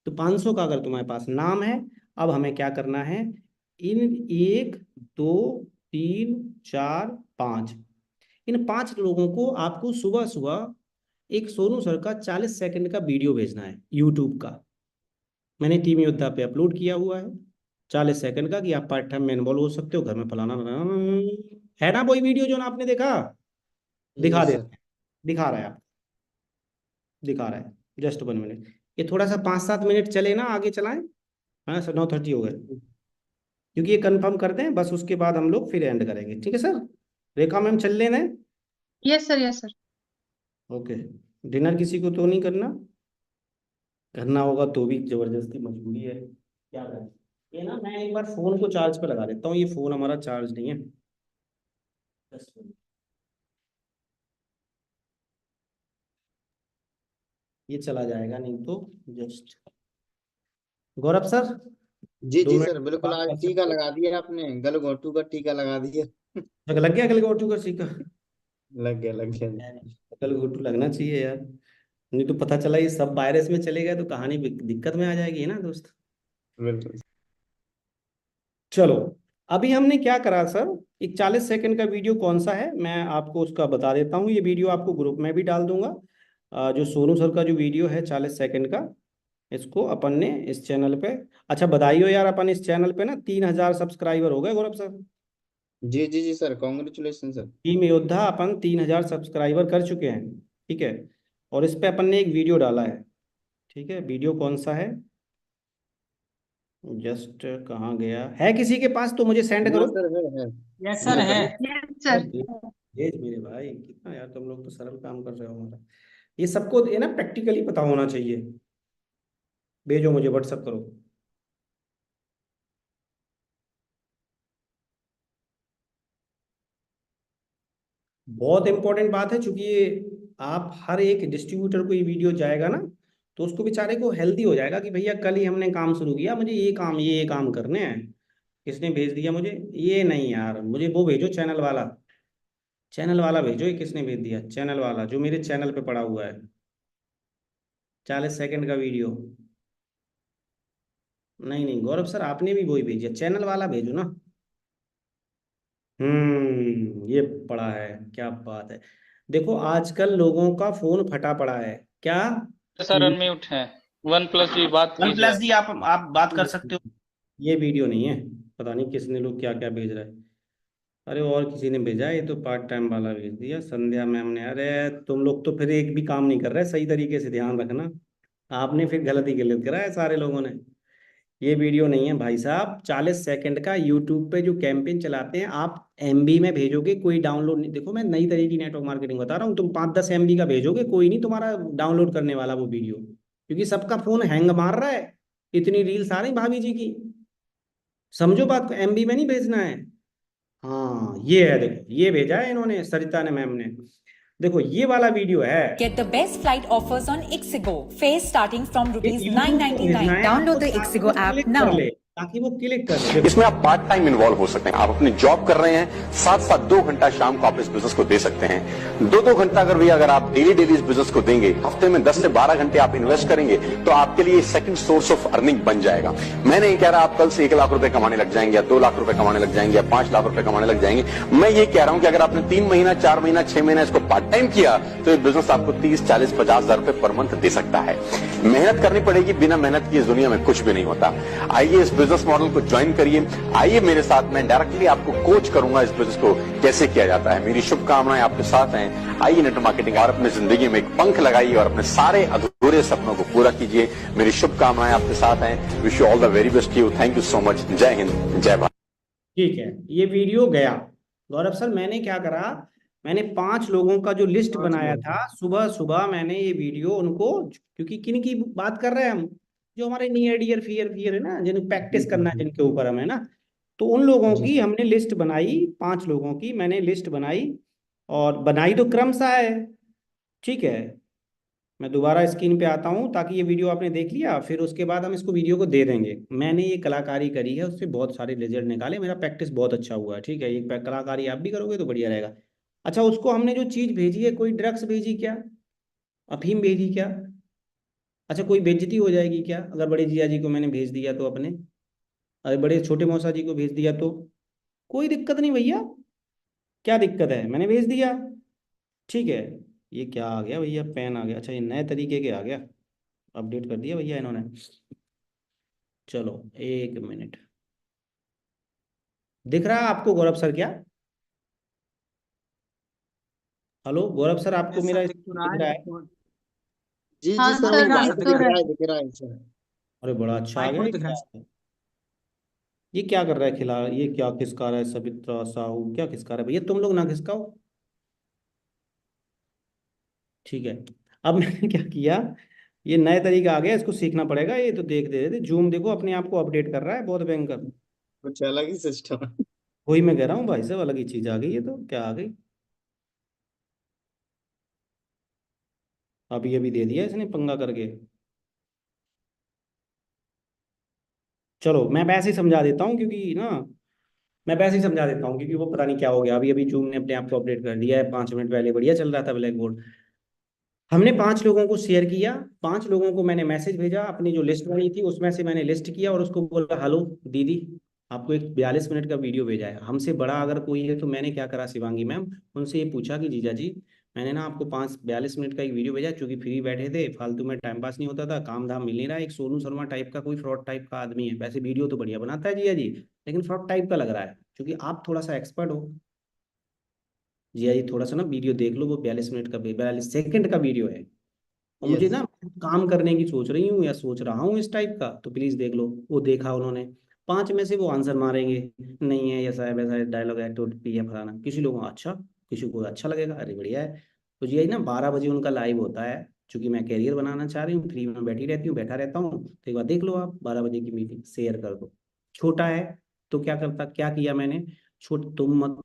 तो 500 का अगर तुम्हारे पास नाम है, अब हमें क्या करना है? इन 1, 2, 3, 4, 5, इन 5 लोगों को आपको सुबह सुबह एक सोनू सर का 40 सेकंड का वीडियो भेजना है यूट्यूब का। मैंने टीम योद्धा पे अपलोड किया हुआ है, 40 सेकंड का, कि आप पार्ट टाइम में इन्वॉल्व हो सकते हो, घर में फलाना फलाना। है ना वही वीडियो जो ना आपने देखा? दिखा यस दे, सर। दिखा रहा है आप, दिखा रहा है। जस्ट 1 मिनट, ये थोड़ा सा 5-7 मिनट चले ना, आगे चलाएं। हाँ सर, 9:30 हो गए, क्योंकि ये कंफर्म कर दें बस, उसके बाद हम लोग फिर एंड करेंगे, ठीक है सर? रेखा मैम चल लेना है? Yes sir, yes sir. Okay. Dinner किसी को तो नहीं करना? करना होगा तो भी जबरदस्ती मजबूरी है, क्या करें? ये ना, मैं एक बार फोन को चार्ज पे लगा देता हूँ, ये फोन हमारा चार्ज नहीं है। 10 मिनट, ये चला जाएगा नहीं तो। जस्ट गौरव सर, जी दो जी मिनट सर, बिल्कुल बात आज कर टीका सकते हो? लगा दिया आपने, गलघोटू का टीका लगा दिया। जग लग गया गलगोटू का सीखा? लग गया लग गया। गलगोटू लगना चाहिए यार, नहीं तो पता चला ये सब वायरस में चले गए तो कहानी दिक्कत में आ जाएगी, है ना दोस्त? बिल्कुल। चलो, अभी हमने क्या करा सर? एक 40 सेकंड का वीडियो कौन सा है, मैं आपको उसका बता देता हूँ। ये वीडियो आपको ग्रुप में भी डाल दूंगा। जो सोनू सर का जो वीडियो है 40 सेकंड का, इसको अपन ने इस चैनल पे। अच्छा बधाइयो यार, अपन इस चैनल पे ना 3000 सब्सक्राइबर हो गए गौरव सर। जी जी जी सर, कॉन्ग्रेचुलेशन सर। टीम योद्धा अपन 3000 सब्सक्राइबर कर चुके हैं, ठीक है? और इस पे अपन ने एक वीडियो डाला है, ठीक है? वीडियो कौन सा है? जस्ट कहाँ गया है? किसी के पास तो मुझे सेंड हाँ करो। सर, है। यस सर मैं है। कर। यस यार सर। भेज मेरे भाई, कितना यार तुम लोग तो सरल काम कर रहे हो हमारा। ये सबको ये ना प्रैक्टिकली पता होना चाहिए। भेजो, मुझे व्हाट्सअप करो। बहुत इंपॉर्टेंट बात है, चूंकि ये आप हर एक डिस्ट्रीब्यूटर को ये वीडियो जाएगा ना, तो उसको बेचारे को हेल्दी हो जाएगा कि भैया कल ही हमने काम शुरू किया, मुझे ये काम करने हैं। किसने भेज दिया मुझे? ये नहीं यार, मुझे वो भेजो चैनल वाला। चैनल वाला भेजो, ये किसने भेज दिया? चैनल वाला जो मेरे चैनल पे पड़ा हुआ है, 40 सेकंड का वीडियो। नहीं नहीं गौरव सर, आपने भी वही भेजा, चैनल वाला भेजो ना। ये पड़ा है, क्या बात है। देखो आजकल लोगों का फोन फटा पड़ा है, क्या? सर अनम्यूट है। वन प्लस जी बात वन कीजिए प्लस आप। जी, आप बात कर सकते हो। ये वीडियो नहीं है, पता नहीं किसने लोग क्या क्या भेज रहा है। अरे और किसी ने भेजा, ये तो पार्ट टाइम वाला भेज दिया, संध्या मैम ने। अरे तुम लोग तो फिर एक भी काम नहीं कर रहे सही तरीके से, ध्यान रखना। आपने फिर गलत ही गलत करा है सारे लोगों ने। ये वीडियो नहीं है भाई साहब। 40 सेकंड का यूट्यूब पे जो कैंपेन चलाते हैं, आप एमबी में भेजोगे, कोई डाउनलोड नहीं। देखो मैं नई तरीके की नेटवर्क मार्केटिंग बता रहा हूँ, तुम 5-10 MB का भेजोगे, कोई नहीं तुम्हारा डाउनलोड करने वाला वो वीडियो, क्योंकि सबका फोन हैंग मार रहा है। इतनी रील्स आ रही भाभी जी की, समझो बात को, एमबी में नहीं भेजना है। हाँ ये है, देखो ये भेजा है इन्होंने, सरिता ने, मैम ने। देखो ये वाला वीडियो है। Get the best flight offers on Ixigo. Fares starting from ये rupees यूट्यूब पे भेजना 999. है Download आपको, the ताकि Ixigo वो app क्लिक now. कर ले, ताकि वो क्लिक कर ले। इसमें आप पार्ट टाइम इन्वॉल्व हो सकते हैं। आप अपनी जॉब कर रहे हैं, साथ साथ 2 घंटा शाम को आप इस बिजनेस को दे सकते हैं। 2-2 घंटा अगर आप डेली इस बिजनेस को देंगे, हफ्ते में 10 से 12 घंटे आप इन्वेस्ट करेंगे, तो आपके लिए सेकंड सोर्स ऑफ अर्निंग बन जाएगा। मैं नहीं कह रहा आप कल से 1 लाख रुपए कमाने लग जाएंगे, या 2 लाख रुपए कमाने लग जाएंगे, या 5 लाख रुपए कमाने लग जाएंगे। मैं ये कह रहा हूं कि अगर आपने 3 महीना, 4 महीना, 6 महीना इसको पार्ट टाइम किया, तो ये बिजनेस आपको 30, 40, 50 हजार रुपए पर मंथ दे सकता है। मेहनत करनी पड़ेगी, बिना मेहनत की इस दुनिया में कुछ भी नहीं होता। आइए इस बिजनेस मॉडल को ज्वाइन करिए, आइए मेरे साथ, मैं डायरेक्टली आपको कोच करूंगा इस बिजनेस को कैसे किया जाता है। मेरी शुभकामनाएं आपके साथ हैं। आइए नेटवर्क मार्केटिंग और अपनी जिंदगी में एक पंख लगाइए और अपने सारे अधूरे सपनों को पूरा कीजिए। मेरी शुभकामनाएं आपके साथ हैं। Wish you all the very best you. Thank you so much. जय हिंद, जय भारत। ठीक है, ये वीडियो गया। गौरव सर, मैंने क्या करा, मैंने 5 लोगों का जो लिस्ट बनाया था, सुबह सुबह मैंने ये वीडियो उनको, क्योंकि किन की बात कर रहे हैं हम, जो हमारे नियर डियर फियर है ना, जिन्हें प्रैक्टिस करना है, जिनके ऊपर हमें ना, तो उन लोगों की हमने लिस्ट बनाई, 5 लोगों की मैंने लिस्ट बनाई, और बनाई तो क्रमशः है। ठीक है, मैं दोबारा स्क्रीन पे आता हूँ, ताकि ये वीडियो आपने देख लिया, फिर उसके बाद हम इसको वीडियो को दे देंगे। मैंने ये कलाकारी करी है, उससे बहुत सारे रिजल्ट निकाले, मेरा प्रैक्टिस बहुत अच्छा हुआ है। ठीक है, ये कलाकारी आप भी करोगे तो बढ़िया रहेगा। अच्छा, उसको हमने जो चीज़ भेजी है, कोई ड्रग्स भेजी क्या, अफीम भेजी क्या? अच्छा, कोई बेइज्जती हो जाएगी क्या अगर बड़े जिया जी को मैंने भेज दिया तो, अपने अरे बड़े छोटे मौसा जी को भेज दिया तो? कोई दिक्कत नहीं भैया, क्या दिक्कत है, मैंने भेज दिया। ठीक है, ये क्या आ गया भैया, पेन आ गया। अच्छा, ये नए तरीके के आ गया, अपडेट कर दिया भैया इन्होंने। चलो 1 मिनट, दिख रहा है आपको गौरव सर क्या? हेलो गौरव सर, आपको ऐसा मेरा दिख तो रहा दिख रहा है है? जी जी हाँ सर, सर, वो दिख वाइट तो दिख रहा रहा है। है, दिख रहा है सर। अरे बड़ा अच्छा आ गया, आईफोन ये दिख रहा क्या है। है? ये क्या कर रहा है खिला, ये क्या खिसका रहा है, सवित्रा साहू क्या खिसका रहा है भैया, तुम लोग ना खिसकाओ। ठीक है, अब मैंने क्या किया, ये नए तरीका आ गया, इसको सीखना पड़ेगा। ये तो देख दे रहे थे, जूम देखो अपने आप को अपडेट कर रहा है, बहुत भयंकर। कुछ अलग ही सिस्टम है। वही मैं कह रहा हूँ भाई साहब, अलग ही चीज आ गई, ये तो क्या आ गई, अभी अभी दे दिया इसने पंगा करके। चलो मैं वैसे ही समझा देता हूँ, क्योंकि ना, मैं वैसे ही समझा देता हूँ, क्योंकि वो पता नहीं क्या हो गया, अभी अभी जूम ने अपने आप को अपडेट कर दिया है। 5 मिनट पहले बढ़िया चल रहा था ब्लैक बोर्ड। हमने 5 लोगों को शेयर किया, 5 लोगों को मैंने मैसेज भेजा, अपनी जो लिस्ट बनी थी उसमें से मैंने लिस्ट किया, और उसको बोला, हेलो दीदी, आपको एक 42 मिनट का वीडियो भेजा है। हमसे बड़ा अगर कोई है तो मैंने क्या करा, शिवांगी मैम, उनसे ये पूछा कि जीजा जी, मैंने ना आपको 42 मिनट का एक वीडियो भेजा, क्योंकि फ्री बैठे थे, फालतू में टाइम पास नहीं होता था, काम धाम मिल नहीं रहा, एक सोनू शर्मा टाइप का कोई फ्रॉड टाइप का आदमी है, वैसे वीडियो तो बढ़िया बनाता है जीजा जी, लेकिन फ्रॉड टाइप का लग रहा है, क्योंकि आप थोड़ा सा एक्सपर्ट हो। जीजा जी थोड़ा सा ना वीडियो देख लो, वो 42 मिनट का, 42 सेकंड का वीडियो है, और मुझे यस। ना काम करने की सोच रही हूँ, या सोच रहा हूँ इस टाइप का, तो प्लीज देख लो। वो देखा उन्होंने, 5 में से वो आंसर मारेंगे, नहीं है ऐसा है वैसा है, डायलॉग है, तो पी है फलाना, किसी लोगों को अच्छा, किसी को अच्छा लगेगा, अरे बढ़िया है। तो ये ना 12 बजे उनका लाइव होता है, क्योंकि मैं कैरियर बनाना चाह रही हूँ, फ्री में बैठी रहती हूँ, बैठा रहता हूँ, तो एक बार देख लो आप, 12 बजे की मीटिंग शेयर कर दो। छोटा है तो क्या करता, क्या किया मैंने, छोट तुम मत,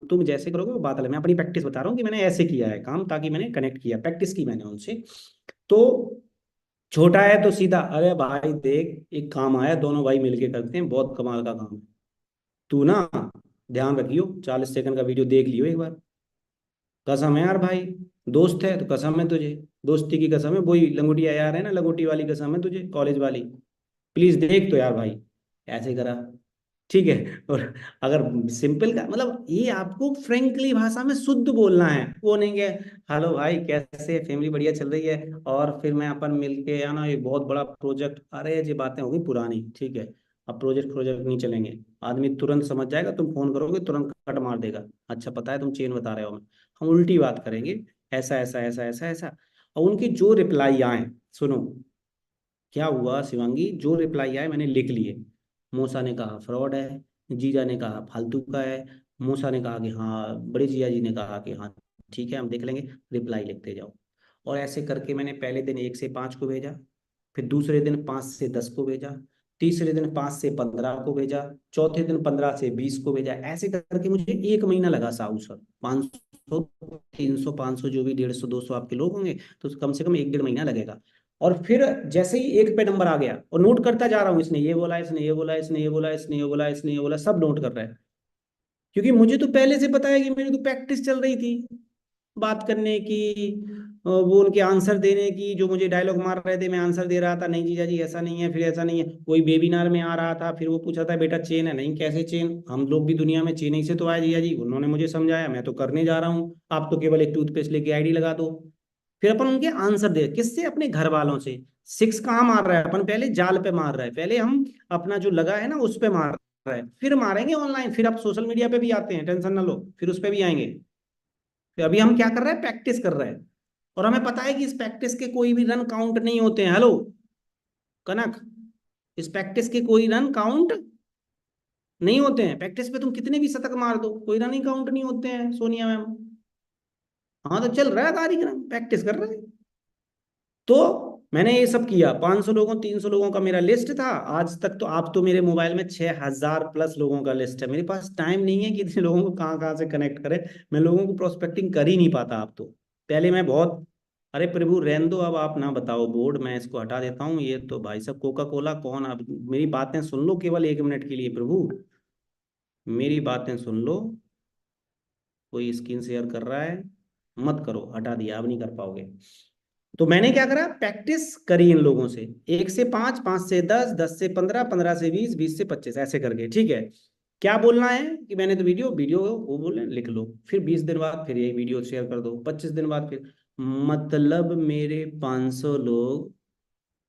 तुम जैसे करोगे वो बात अलग, मैं अपनी प्रैक्टिस बता रहा हूँ कि मैंने ऐसे किया है काम, ताकि मैंने कनेक्ट किया, प्रैक्टिस की मैंने उनसे। तो छोटा है तो सीधा, अरे भाई देख एक काम आया, दोनों भाई मिलके करते हैं, बहुत कमाल का काम है, तू ना ध्यान रखियो, 40 सेकंड का वीडियो देख लियो एक बार, कसम है यार भाई, दोस्त है तो कसम है तुझे, दोस्ती की कसम है, वही लंगोटिया यार है ना, लंगोटी वाली कसम है तुझे, कॉलेज वाली। प्लीज देख तो यार भाई, ऐसे करा। ठीक है, और अगर सिंपल का मतलब, ये आपको फ्रेंकली भाषा में शुद्ध बोलना है, वो नहीं कि हेलो भाई कैसे, फैमिली बढ़िया चल रही है, और फिर मैं अपन मिलके या ना ये बहुत बड़ा प्रोजेक्ट, अरे ये बातें होगी पुरानी। ठीक है, अब प्रोजेक्ट प्रोजेक्ट नहीं चलेंगे, आदमी तुरंत समझ जाएगा, तुम फोन करोगे तुरंत कट मार देगा, अच्छा पता है तुम चेन बता रहे हो, हम उल्टी बात करेंगे, ऐसा ऐसा ऐसा ऐसा ऐसा, और उनकी जो रिप्लाई आए, सुनो क्या हुआ शिवांगी, जो रिप्लाई आए मैंने लिख लिए। मूसा ने कहा फ्रॉड है, जीजा ने कहा फालतू का है, मूसा ने कहा कि हाँ, बड़े जीजा जी ने कहा कि हाँ ठीक है हम देख लेंगे, रिप्लाई लिखते जाओ। और ऐसे करके मैंने पहले दिन 1 से 5 को भेजा, फिर दूसरे दिन 5 से 10 को भेजा, तीसरे दिन 5 से 15 को भेजा, चौथे दिन 15 से 20 को भेजा। ऐसे करके मुझे 1 महीना लगा साहू सर। 500, 300, 500 जो भी 150, 200 आपके लोग होंगे तो कम से कम 1 डेढ़ महीना लगेगा। और फिर जैसे ही एक पे नंबर आ गया और नोट करता जा रहा हूँ, इसने ये बोला, इसने ये बोला, इसने ये बोला, इसने ये बोला, इसने ये बोला, सब नोट कर रहा है। क्योंकि मुझे तो पहले से पता है कि मेरी तो प्रैक्टिस चल रही थी बात करने की, वो उनके आंसर देने की। जो मुझे डायलॉग मार रहे थे मैं आंसर दे रहा था, नहीं जीजा जी ऐसा नहीं है, फिर ऐसा नहीं है। कोई वेबिनार में आ रहा था, फिर वो पूछा था बेटा चेन है, नहीं कैसे चेन, हम लोग भी दुनिया में चेन ही से तो आए जीजा जी। उन्होंने मुझे समझाया, मैं तो करने जा रहा हूँ, आप तो केवल एक टूथपेस्ट लेके आईडी लगा दो। फिर अपन उनके आंसर दे, किससे, अपने घर वालों से। सिक्स कहाँ मार रहा है, अपन पहले जाल पे मार रहा है, पहले हम अपना जो लगा है ना उस पे मार रहा है, फिर मारेंगे ऑनलाइन, फिर अब सोशल मीडिया पे भी आते हैं, टेंशन ना लो, फिर उस पे भी आएंगे। तो अभी हम क्या कर रहे हैं, प्रैक्टिस कर रहे हैं। और हमें पता है कि इस प्रैक्टिस के कोई भी रन काउंट नहीं होते हैं। हेलो कनक, इस प्रैक्टिस के कोई रन काउंट नहीं होते हैं। प्रैक्टिस पे तुम कितने भी शतक मार दो, कोई रन ही काउंट नहीं होते हैं सोनिया मैम। हाँ तो चल रहा है कार्यक्रम, प्रैक्टिस कर रहे हैं। तो मैंने ये सब किया। 500 लोगों, 300 लोगों का मेरा लिस्ट था आज तक। तो आप तो मेरे मोबाइल में 6000+ लोगों का लिस्ट है। मेरे पास टाइम नहीं है कि इतने लोगों को कहाँ कहाँ से कनेक्ट करें। मैं लोगों को प्रोस्पेक्टिंग कर ही नहीं पाता। आप तो पहले मैं बहुत, अरे प्रभु रहने दो, अब आप ना बताओ बोर्ड, मैं इसको हटा देता हूँ। ये तो भाई साहब कोका कोला कौन, आप मेरी बातें सुन लो केवल 1 मिनट के लिए प्रभु, मेरी बातें सुन लो। कोई स्क्रीन शेयर कर रहा है, मत करो, हटा दिया, अब नहीं कर पाओगे। तो मैंने क्या करा, प्रैक्टिस करी इन लोगों से, 1 से 5, 5 से 10, 10 से 15, 15 से 20, 20 से 25, ऐसे करके। ठीक है, क्या बोलना है कि मैंने तो वीडियो वीडियो वो बोले लिख लो, फिर 20 दिन बाद फिर यही वीडियो शेयर कर दो, 25 दिन बाद फिर। मतलब मेरे 500 लोग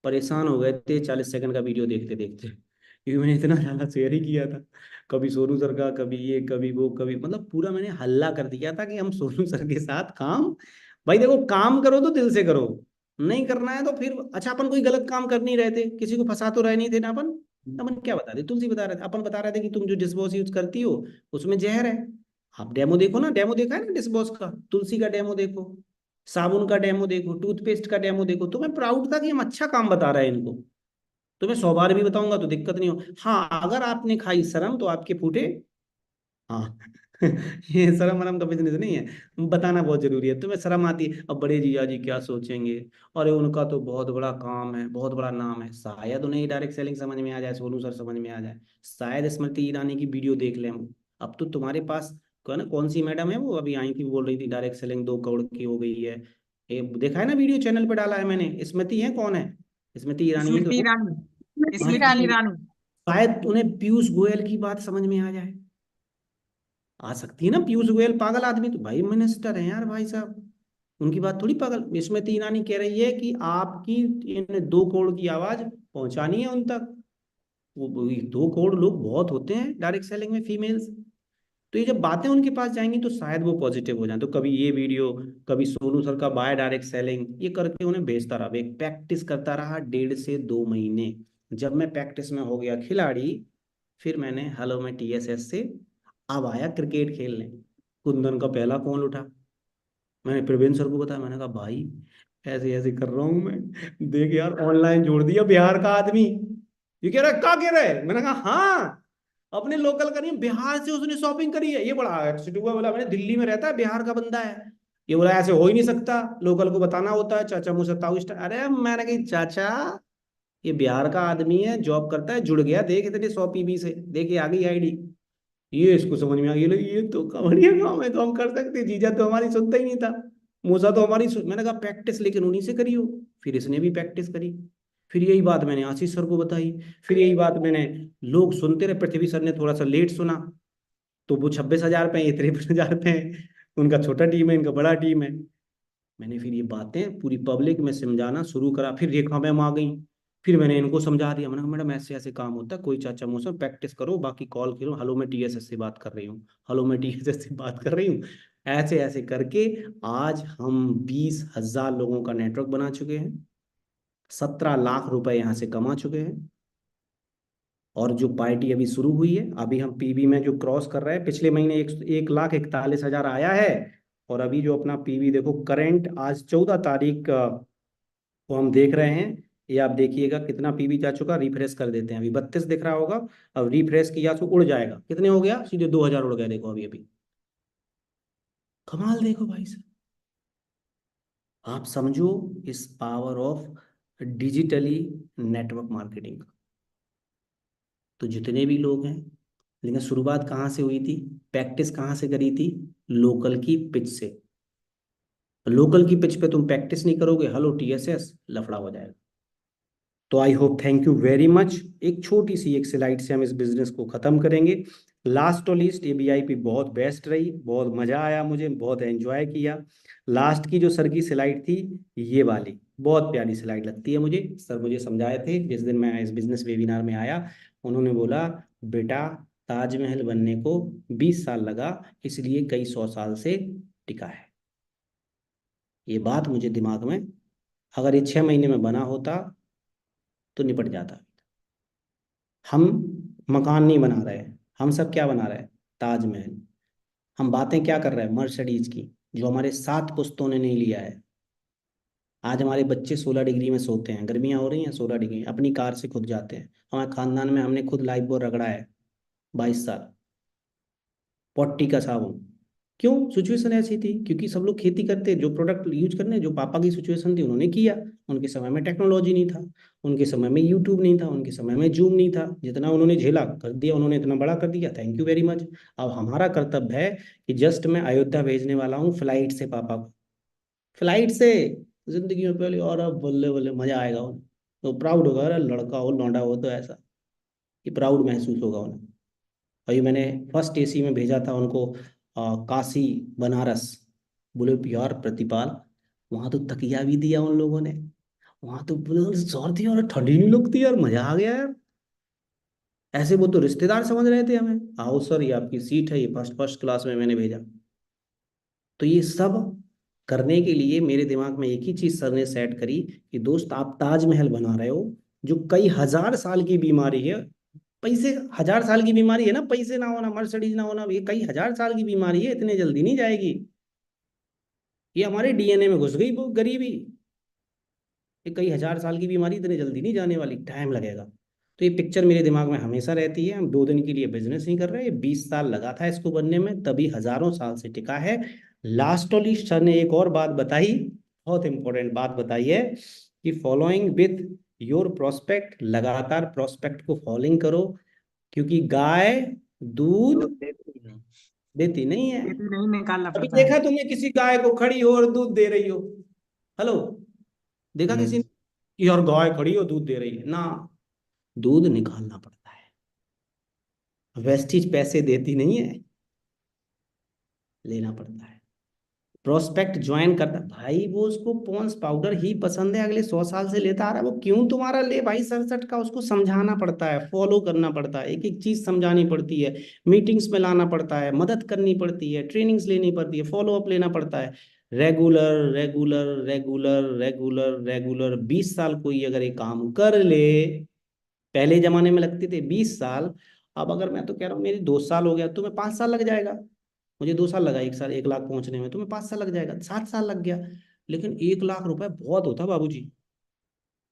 परेशान हो गए थे 40 सेकंड का वीडियो देखते देखते, क्योंकि मैंने इतना ज्यादा शेयर ही किया था। कभी सोनू सर का, कभी ये, कभी वो, कभी, मतलब पूरा मैंने हल्ला कर दिया था कि हम सोनू सर के साथ काम, भाई देखो काम करो तो दिल से करो, नहीं करना है तो फिर अच्छा। अपन कोई गलत काम कर नहीं रहे थे, किसी को फंसा तो रहे नहीं थे ना अपन। अपन क्या बता रहे, तुलसी बता रहे थे, अपन बता रहे थे कि तुम जो डिश वॉश यूज करती हो उसमें जहर है। आप डेमो देखो ना, डेमो देखा है ना डिश वॉश का, तुलसी का डेमो देखो, साबुन का डेमो देखो, टूथपेस्ट का डेमो देखो। तो मैं प्राउड था कि हम अच्छा काम बता रहे हैं इनको। तो मैं 100 बार भी बताऊंगा तो दिक्कत नहीं हो। हाँ अगर आपने खाई शर्म तो आपके फूटे, हाँ ये शर्म वरम का बिजनेस नहीं है, बताना बहुत जरूरी है। तुम्हें शर्म आती है, अब बड़े जीजा जी क्या सोचेंगे, अरे उनका तो बहुत बड़ा काम है, बहुत बड़ा नाम है। शायद उन्हें डायरेक्ट सेलिंग समझ में आ जाए, सोनू सर समझ में आ जाए, शायद स्मृति ईरानी की वीडियो देख लें हम। अब तो तुम्हारे पास कौन सी मैडम है वो अभी आई थी, बोल रही थी डायरेक्ट सेलिंग 2 करोड़ की हो गई है। ये देखा है ना वीडियो, चैनल पे डाला है मैंने। स्मृति है, कौन है, स्मृति ईरानी ही तो स्मृति है। ईरानी, स्मृति स्मृति ईरानी। ईरानी। शायद उन्हें पीयूष गोयल की बात समझ में आ जाए, आ सकती है ना। पीयूष गोयल पागल आदमी तो भाई मिनिस्टर है यार भाई साहब, उनकी बात थोड़ी पागल। स्मृति ईरानी कह रही है कि आपकी इन 2 करोड़ की आवाज पहुंचानी है उन तक। वो 2 करोड़ लोग बहुत होते हैं डायरेक्ट सेलिंग में, फीमेल्स। तो ये जब बातें उनके पास जाएंगी तो शायद वो पॉजिटिव हो जाए। तो कभी ये वीडियो, कभी सोनू सर का बाय डायरेक्ट सेलिंग, ये करके उन्हें भेजता रहा। एक प्रैक्टिस करता रहा 1.5 से 2 महीने। जब मैं प्रैक्टिस में हो गया खिलाड़ी, फिर मैंने हेलो मैं TSS से अब आया क्रिकेट खेलने। कुंदन का पहला कॉल उठा, मैंने प्रवीण सर को बताया, मैंने कहा भाई ऐसे ऐसे कर रहा हूँ मैं, देख यार ऑनलाइन जोड़ दिया बिहार का आदमी। ये कह रहा है क्या कह रहा है, मैंने कहा हाँ अपने लोकल का नहीं, बिहार से उसने शॉपिंग करी है। ये बड़ा एक्साइटेड हुआ, बोला मैंने दिल्ली में रहता है, बिहार का बंदा है। ये बोला ऐसे हो ही नहीं सकता, लोकल को बताना होता है, चाचा मुझसे ताऊ स्टार। अरे मैंने कही चाचा ये बिहार का आदमी है, जॉब करता है, जुड़ गया, देख इतने 100 PB से, देखिए आ गई आईडी। ये इसको समझ में आ गया, ये तो बढ़िया काम है, तो हम कर सकते, जीजा तो हमारी सुनता ही नहीं था, मूसा तो हमारी मैंने कहा प्रैक्टिस लेकिन उन्हीं से करी हो। फिर इसने भी प्रैक्टिस करी, फिर यही बात मैंने आशीष सर को बताई, फिर यही बात मैंने, लोग सुनते रहे। पृथ्वी सर ने थोड़ा सा लेट सुना, तो वो 26,000 पे, ये 53,000 पे है। उनका छोटा टीम है, इनका बड़ा टीम है। मैंने फिर ये बातें पूरी पब्लिक में समझाना शुरू करा। फिर रेखा मैम आ गई, फिर मैंने इनको समझा दिया। मैंने कहा मैडम ऐसे ऐसे काम होता है, कोई चाचा मुझसे प्रैक्टिस करो, बाकी कॉल करो, हेलो मैं TSS से बात कर रही हूँ, हेलो मैं TSS से बात कर रही हूँ। ऐसे ऐसे करके आज हम 20,000 लोगों का नेटवर्क बना चुके हैं। 17 लाख रुपए यहाँ से कमा चुके हैं। और जो पार्टी अभी शुरू हुई है, अभी हम पीवी में जो क्रॉस कर रहे हैं, पिछले महीने 1,41,000 आया है। और अभी जो अपना पीवी देखो करंट आज 14 तारीख को हम देख रहे हैं, ये आप देखिएगा कितना पीवी जा चुका। रिफ्रेश कर देते हैं, अभी 32 दिख रहा होगा। अब रिफ्रेश किया तो उड़ जाएगा, कितने हो गया, सीधे 2,000 उड़ गया। देखो अभी अभी कमाल देखो भाई साहब। आप समझो इस power of digitally network marketing का। तो जितने भी लोग हैं, लेकिन शुरुआत कहाँ से हुई थी, प्रैक्टिस कहाँ से करी थी, लोकल की पिच से। लोकल की पिच पे तुम प्रैक्टिस नहीं करोगे, हेलो टीएसएस, लफड़ा हो जाएगा। तो I hope, thank you very much. एक छोटी सी एक स्लाइड से हम इस बिजनेस को खत्म करेंगे। लास्ट और लीस्ट, ये वीआईपी बहुत बेस्ट रही, बहुत मजा आया, मुझे बहुत एंजॉय किया। लास्ट की जो सर की स्लाइड थी, ये वाली बहुत प्यारी स्लाइड लगती है मुझे। सर मुझे समझाए थे जिस दिन मैं इस बिजनेस वेबिनार में आया, उन्होंने बोला बेटा ताजमहल बनने को 20 साल लगा, इसलिए कई 100 साल से टिका है। ये बात मुझे दिमाग में, अगर ये 6 महीने में बना होता तो निपट जाता। हम मकान नहीं बना रहे, हम सब क्या बना रहे हैं, ताजमहल। हम बातें क्या कर रहे हैं, मर्सिडीज की, जो हमारे 7 पुश्तों ने नहीं लिया है। आज हमारे बच्चे 16 डिग्री में सोते हैं, गर्मियां हो रही हैं, 16 डिग्री, अपनी कार से खुद जाते हैं। हमारे खानदान में हमने खुद लाइफ बोय रगड़ा है 22 साल, पॉट्टी का साबुन। क्यों, सिचुएशन ऐसी थी, क्योंकि सब लोग खेती करते, जो प्रोडक्ट यूज करने, जो पापा की सिचुएशन थी उन्होंने किया। उनके समय में टेक्नोलॉजी नहीं था, उनके समय में यूट्यूब नहीं था, उनके समय में जूम नहीं था। जितना उन्होंने झेला कर दिया, उन्होंने इतना बड़ा कर दिया, थैंक यू वेरी मच। अब हमारा कर्तव्य है कि जस्ट मैं अयोध्या भेजने वाला हूँ फ्लाइट से पापा को, फ्लाइट से, जिंदगी में पहले, और अब बल्ले बल्ले मजा आएगा उन्हें। तो प्राउड होगा, अरे लड़का हो लौंडा हो तो ऐसा, ये प्राउड महसूस होगा उन्हें। अभी मैंने फर्स्ट एसी में भेजा था उनको, काशी बनारस। बोले यार प्रतिपाल, वहां तो तकिया भी दिया उन लोगों ने, वहां तो बोले सर्दी और ठंडी नहीं लगती यार, मजा आ गया यार। ऐसे वो तो रिश्तेदार समझ रहे थे हमें। आओ सर, ये आपकी सीट है, ये फर्स्ट फर्स्ट क्लास में मैंने भेजा। तो ये सब करने के लिए मेरे दिमाग में एक ही चीज सर ने सेट करी कि दोस्त आप ताजमहल बना रहे हो, जो कई हजार साल की बीमारी है। पैसे, 1000 साल की बीमारी है ना, पैसे ना होना, मर्सिडीज ना होना, ये कई हजार साल की बीमारी है, इतने जल्दी नहीं जाएगी। ये हमारे डीएनए में घुस गई वो गरीबी। ये कई हजार साल की बीमारी इतने जल्दी नहीं जाने वाली, टाइम लगेगा। तो ये पिक्चर मेरे दिमाग में हमेशा रहती है। हम 2 दिन के लिए बिजनेस नहीं कर रहे, ये 20 साल लगा था इसको बनने में, तभी हजारों साल से टिका है। लास्टली सर ने एक और बात बताई, बहुत इंपॉर्टेंट बात बताई है कि फॉलोइंग विथ योर प्रोस्पेक्ट, लगातार प्रोस्पेक्ट को फॉलोइंग करो, क्योंकि गाय दूध देती नहीं है। खेती नहीं निकालना अभी पड़ता है। देखा तुमने किसी गाय को खड़ी हो और दूध दे रही हो, हेलो, देखा किसी ने कि यार गाय खड़ी हो दूध दे रही है ना, दूध निकालना पड़ता है। वेस्टीज पैसे देती नहीं है, लेना पड़ता है। प्रोस्पेक्ट ज्वाइन करता भाई, वो उसको पॉन्स पाउडर ही पसंद है, अगले 100 साल से लेता आ रहा है, वो क्यों तुम्हारा ले भाई 67 का। उसको समझाना पड़ता है, फॉलो करना पड़ता है, एक एक चीज समझानी पड़ती है, मीटिंग्स में लाना पड़ता है, मदद करनी पड़ती है, ट्रेनिंग्स लेनी पड़ती है, फॉलो अप लेना पड़ता है। Regular regular regular regular regular 20 साल कोई अगर ये काम कर ले, पहले जमाने में लगते थे 20 साल, अब अगर मैं तो कह रहा हूँ मेरी 2 साल हो गया, तुम्हें 5 साल लग जाएगा। मुझे 2 साल लगा, 1 साल 1 लाख पहुंचने में, तुम्हें 5 साल लग जाएगा, 7 साल लग गया। लेकिन 1 लाख रुपए बहुत होता बाबूजी,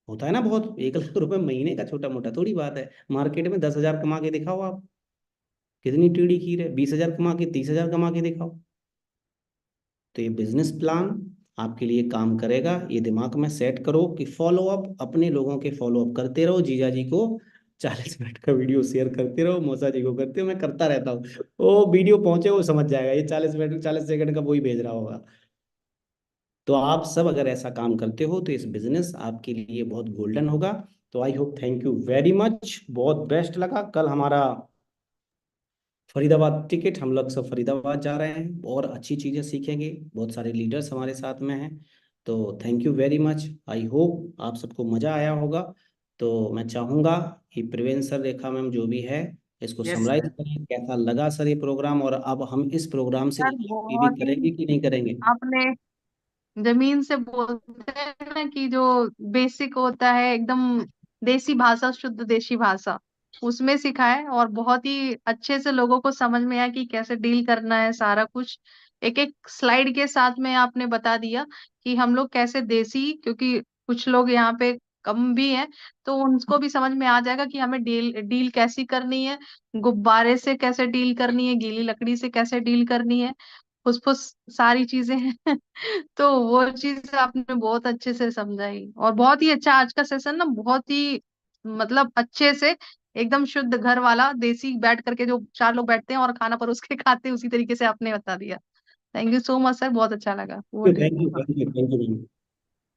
होता है ना बहुत। 1 लाख रुपए महीने का छोटा मोटा थोड़ी बात है। मार्केट में 10,000 कमा के दिखाओ आप, कितनी टेढ़ी खीर है, 20,000 कमा के, 30,000 कमा के दिखाओ। तो ये बिजनेस प्लान आपके लिए काम करेगा, ये दिमाग में सेट करो कि फॉलो अप, अपने लोगों के फॉलो अप करते रहो। जीजा जी को 40 मिनट का वीडियो शेयर करते रहो, मौसा जी को करते हो, मैं करता रहता हूँ। वो वीडियो पहुंचे वो समझ जाएगा, ये 40 मिनट 40 सेकंड का वही भेज रहा होगा। तो आप सब अगर ऐसा काम करते हो तो इस बिजनेस आपके लिए बहुत गोल्डन होगा। तो I hope, thank you very much, बहुत बेस्ट लगा। कल हमारा फरीदाबाद टिकट, हम लोग सब फरीदाबाद जा रहे हैं और अच्छी चीज़ें सीखेंगे, बहुत सारे लीडर्स हमारे साथ में हैं। तो thank you very much, I hope आप सबको मज़ा आया होगा। तो मैं चाहूँगा कि प्रिवेंश सर, रेखा मैम, जो भी है, इसको यस समराइज सर। करें, कैसा लगा सर ये प्रोग्राम, और अब हम इस प्रोग्राम से सर भी बहुत ही करेंगे कि नहीं करेंगे। आपने जमीन से बोलते हैं ना कि जो बेसिक होता है एकदम देसी भाषा, शुद्ध देसी भाषा, उसमें सिखाए और बहुत ही अच्छे से लोगों को समझ में आया कि कैसे डील करना है सारा कुछ। एक एक स्लाइड के साथ में आपने बता दिया कि हम लोग कैसे देसी, क्योंकि कुछ लोग यहाँ पे कम भी हैं, तो उनको भी समझ में आ जाएगा कि हमें डील डील कैसी करनी है, गुब्बारे से कैसे डील करनी है, गीली लकड़ी से कैसे डील करनी है, फुसफुस सारी चीजें हैं। तो वो चीज आपने बहुत अच्छे से समझाई और बहुत ही अच्छा आज का सेशन ना, बहुत ही मतलब अच्छे से एकदम शुद्ध घर वाला देसी बैठ करके जो चार लोग बैठते हैं और खाना परोस के खाते हैं, उसी तरीके से आपने बता दिया। Thank you so much sir, बहुत अच्छा लगा वो थैंक यू हाँ। Thank you thank you.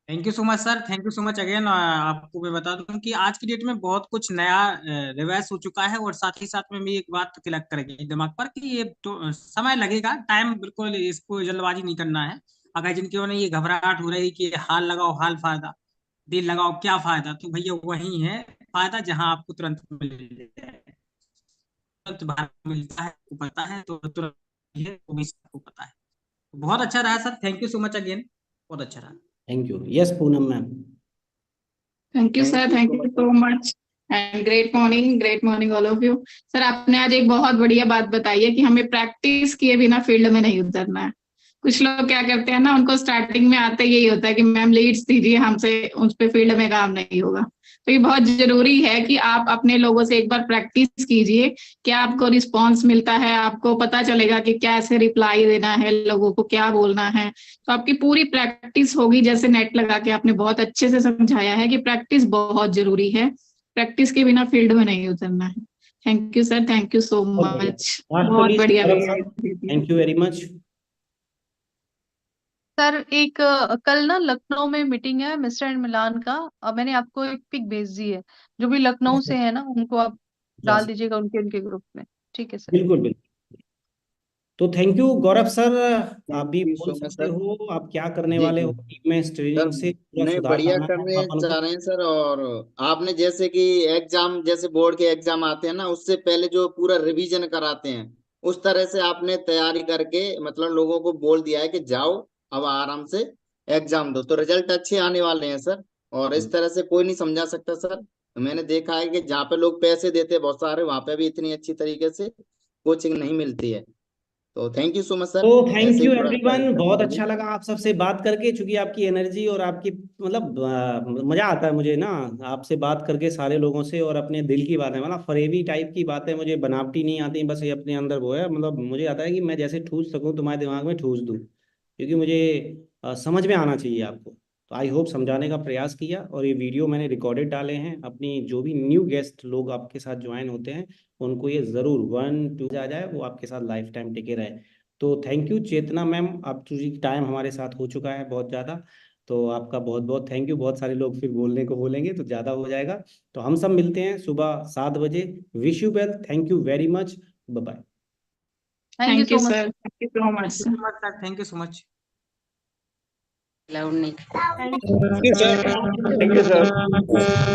Thank you so much sir, thank you so much again. आपको मैं बता दूं कि आज की डेट में बहुत कुछ नया रिवाइज हो चुका है, और साथ ही साथ में भी एक बात क्लिक करेगी दिमाग पर कि ये तो समय लगेगा, टाइम, बिल्कुल इसको जल्दबाजी नहीं करना है। अगर जिनके ने ये घबराहट हो रही कि हाल लगाओ हाल फायदा, दिल लगाओ क्या फायदा, तो भैया वही है फायदा जहां आपको तुरंत मिल जाए, तुरंत बाहर मिलता है, आपको पता है तो तुरंत है, वो भी सबको पता है। बहुत अच्छा रहा sir, thank you so much again, बहुत अच्छा रहा। Thank you. Yes Poonam ma'am. Thank you thank sir, you thank so you much so much and great morning all of you. Sir आपने आज एक बहुत बढ़िया बात बताई है कि हमें प्रैक्टिस किए बिना फील्ड में नहीं उतरना है। कुछ लोग क्या करते हैं ना, उनको स्टार्टिंग में आते यही होता है कि मैम लीड्स दीजिए, हमसे उस पे फील्ड में काम नहीं होगा। तो ये बहुत जरूरी है कि आप अपने लोगों से एक बार प्रैक्टिस कीजिए, क्या आपको रिस्पॉन्स मिलता है, आपको पता चलेगा कि कैसे रिप्लाई देना है, लोगों को क्या बोलना है। तो आपकी पूरी प्रैक्टिस होगी, जैसे नेट लगा के आपने बहुत अच्छे से समझाया है कि प्रैक्टिस बहुत जरूरी है, प्रैक्टिस के बिना फील्ड में नहीं उतरना है। Thank you sir, thank you सो बहुत बढ़िया। मच, लास्ट तो बहुत लीस्ट बढ़िया गौरव सर, दे दिया। Thank you very much. Sir एक कल ना लखनऊ में मीटिंग है मिस्टर एंड मिलान का, मैंने आपको एक पिक भेज दी है, जो भी लखनऊ से है ना उनको आप डाल यस दीजिएगा उनके उनके ग्रुप में। ठीक है सर। बिल्कुल बिल्कुल। तो थैंक यू गौरव सर। आप भी थैंक यू बोल सो मच सकते सर। हो आप क्या करने जी वाले जी हो टीम में, सर, ट्रेनिंग से पूरा नहीं सुधार बढ़िया लाना है करने अपन को। चाह रहे हैं सर। और आपने जैसे कि एग्जाम, जैसे बोर्ड के एग्जाम आते हैं ना, उससे पहले जो पूरा रिवीजन कराते हैं, उस तरह से आपने तैयारी करके मतलब लोगों को बोल दिया है कि जाओ अब आराम से एग्जाम दो, तो रिजल्ट अच्छे आने वाले हैं सर। और इस तरह से कोई नहीं समझा सकता सर। मैंने देखा है कि जहाँ पे लोग पैसे देते हैं बहुत सारे, वहां पे भी इतनी अच्छी तरीके से कोचिंग नहीं मिलती है। तो थैंक यू सो मच तो सर, थैंक ऐसे ही यू पूरा एवरीवन, करते बहुत रहिए। अच्छा लगा आप सबसे बात करके, क्योंकि आपकी एनर्जी और आपकी मतलब मजा आता है मुझे ना आपसे बात करके, सारे लोगों से, और अपने दिल की बातें, मतलब फरेबी टाइप की बातें मुझे बनावटी नहीं आती, बस ये अपने अंदर वो है, मतलब मुझे आता है कि मैं जैसे ठूस सकूं तुम्हारे दिमाग में ठूस दूं, क्योंकि मुझे समझ में आना चाहिए आपको। तो आई होप समझाने का प्रयास किया, और ये वीडियो मैंने रिकॉर्डेड डाले हैं, अपनी जो भी न्यू गेस्ट लोग आपके साथ ज्वाइन होते हैं उनको ये जरूर 1 2 आ जाए, वो आपके साथ लाइफ टाइम टिके रहे। तो थैंक यू चेतना मैम, अब चूंकि टाइम हमारे साथ हो चुका है बहुत ज़्यादा, तो आपका बहुत बहुत थैंक यू। बहुत सारे लोग फिर बोलने को बोलेंगे तो ज़्यादा हो जाएगा। तो हम सब मिलते हैं सुबह 7 बजे। Wish you well, thank you very much, bye bye. Thank you thank you so much. Sir, thank you so much thank you sir. So much sir, thank you so much. Allowed नहीं। Thank you sir, thank you sir.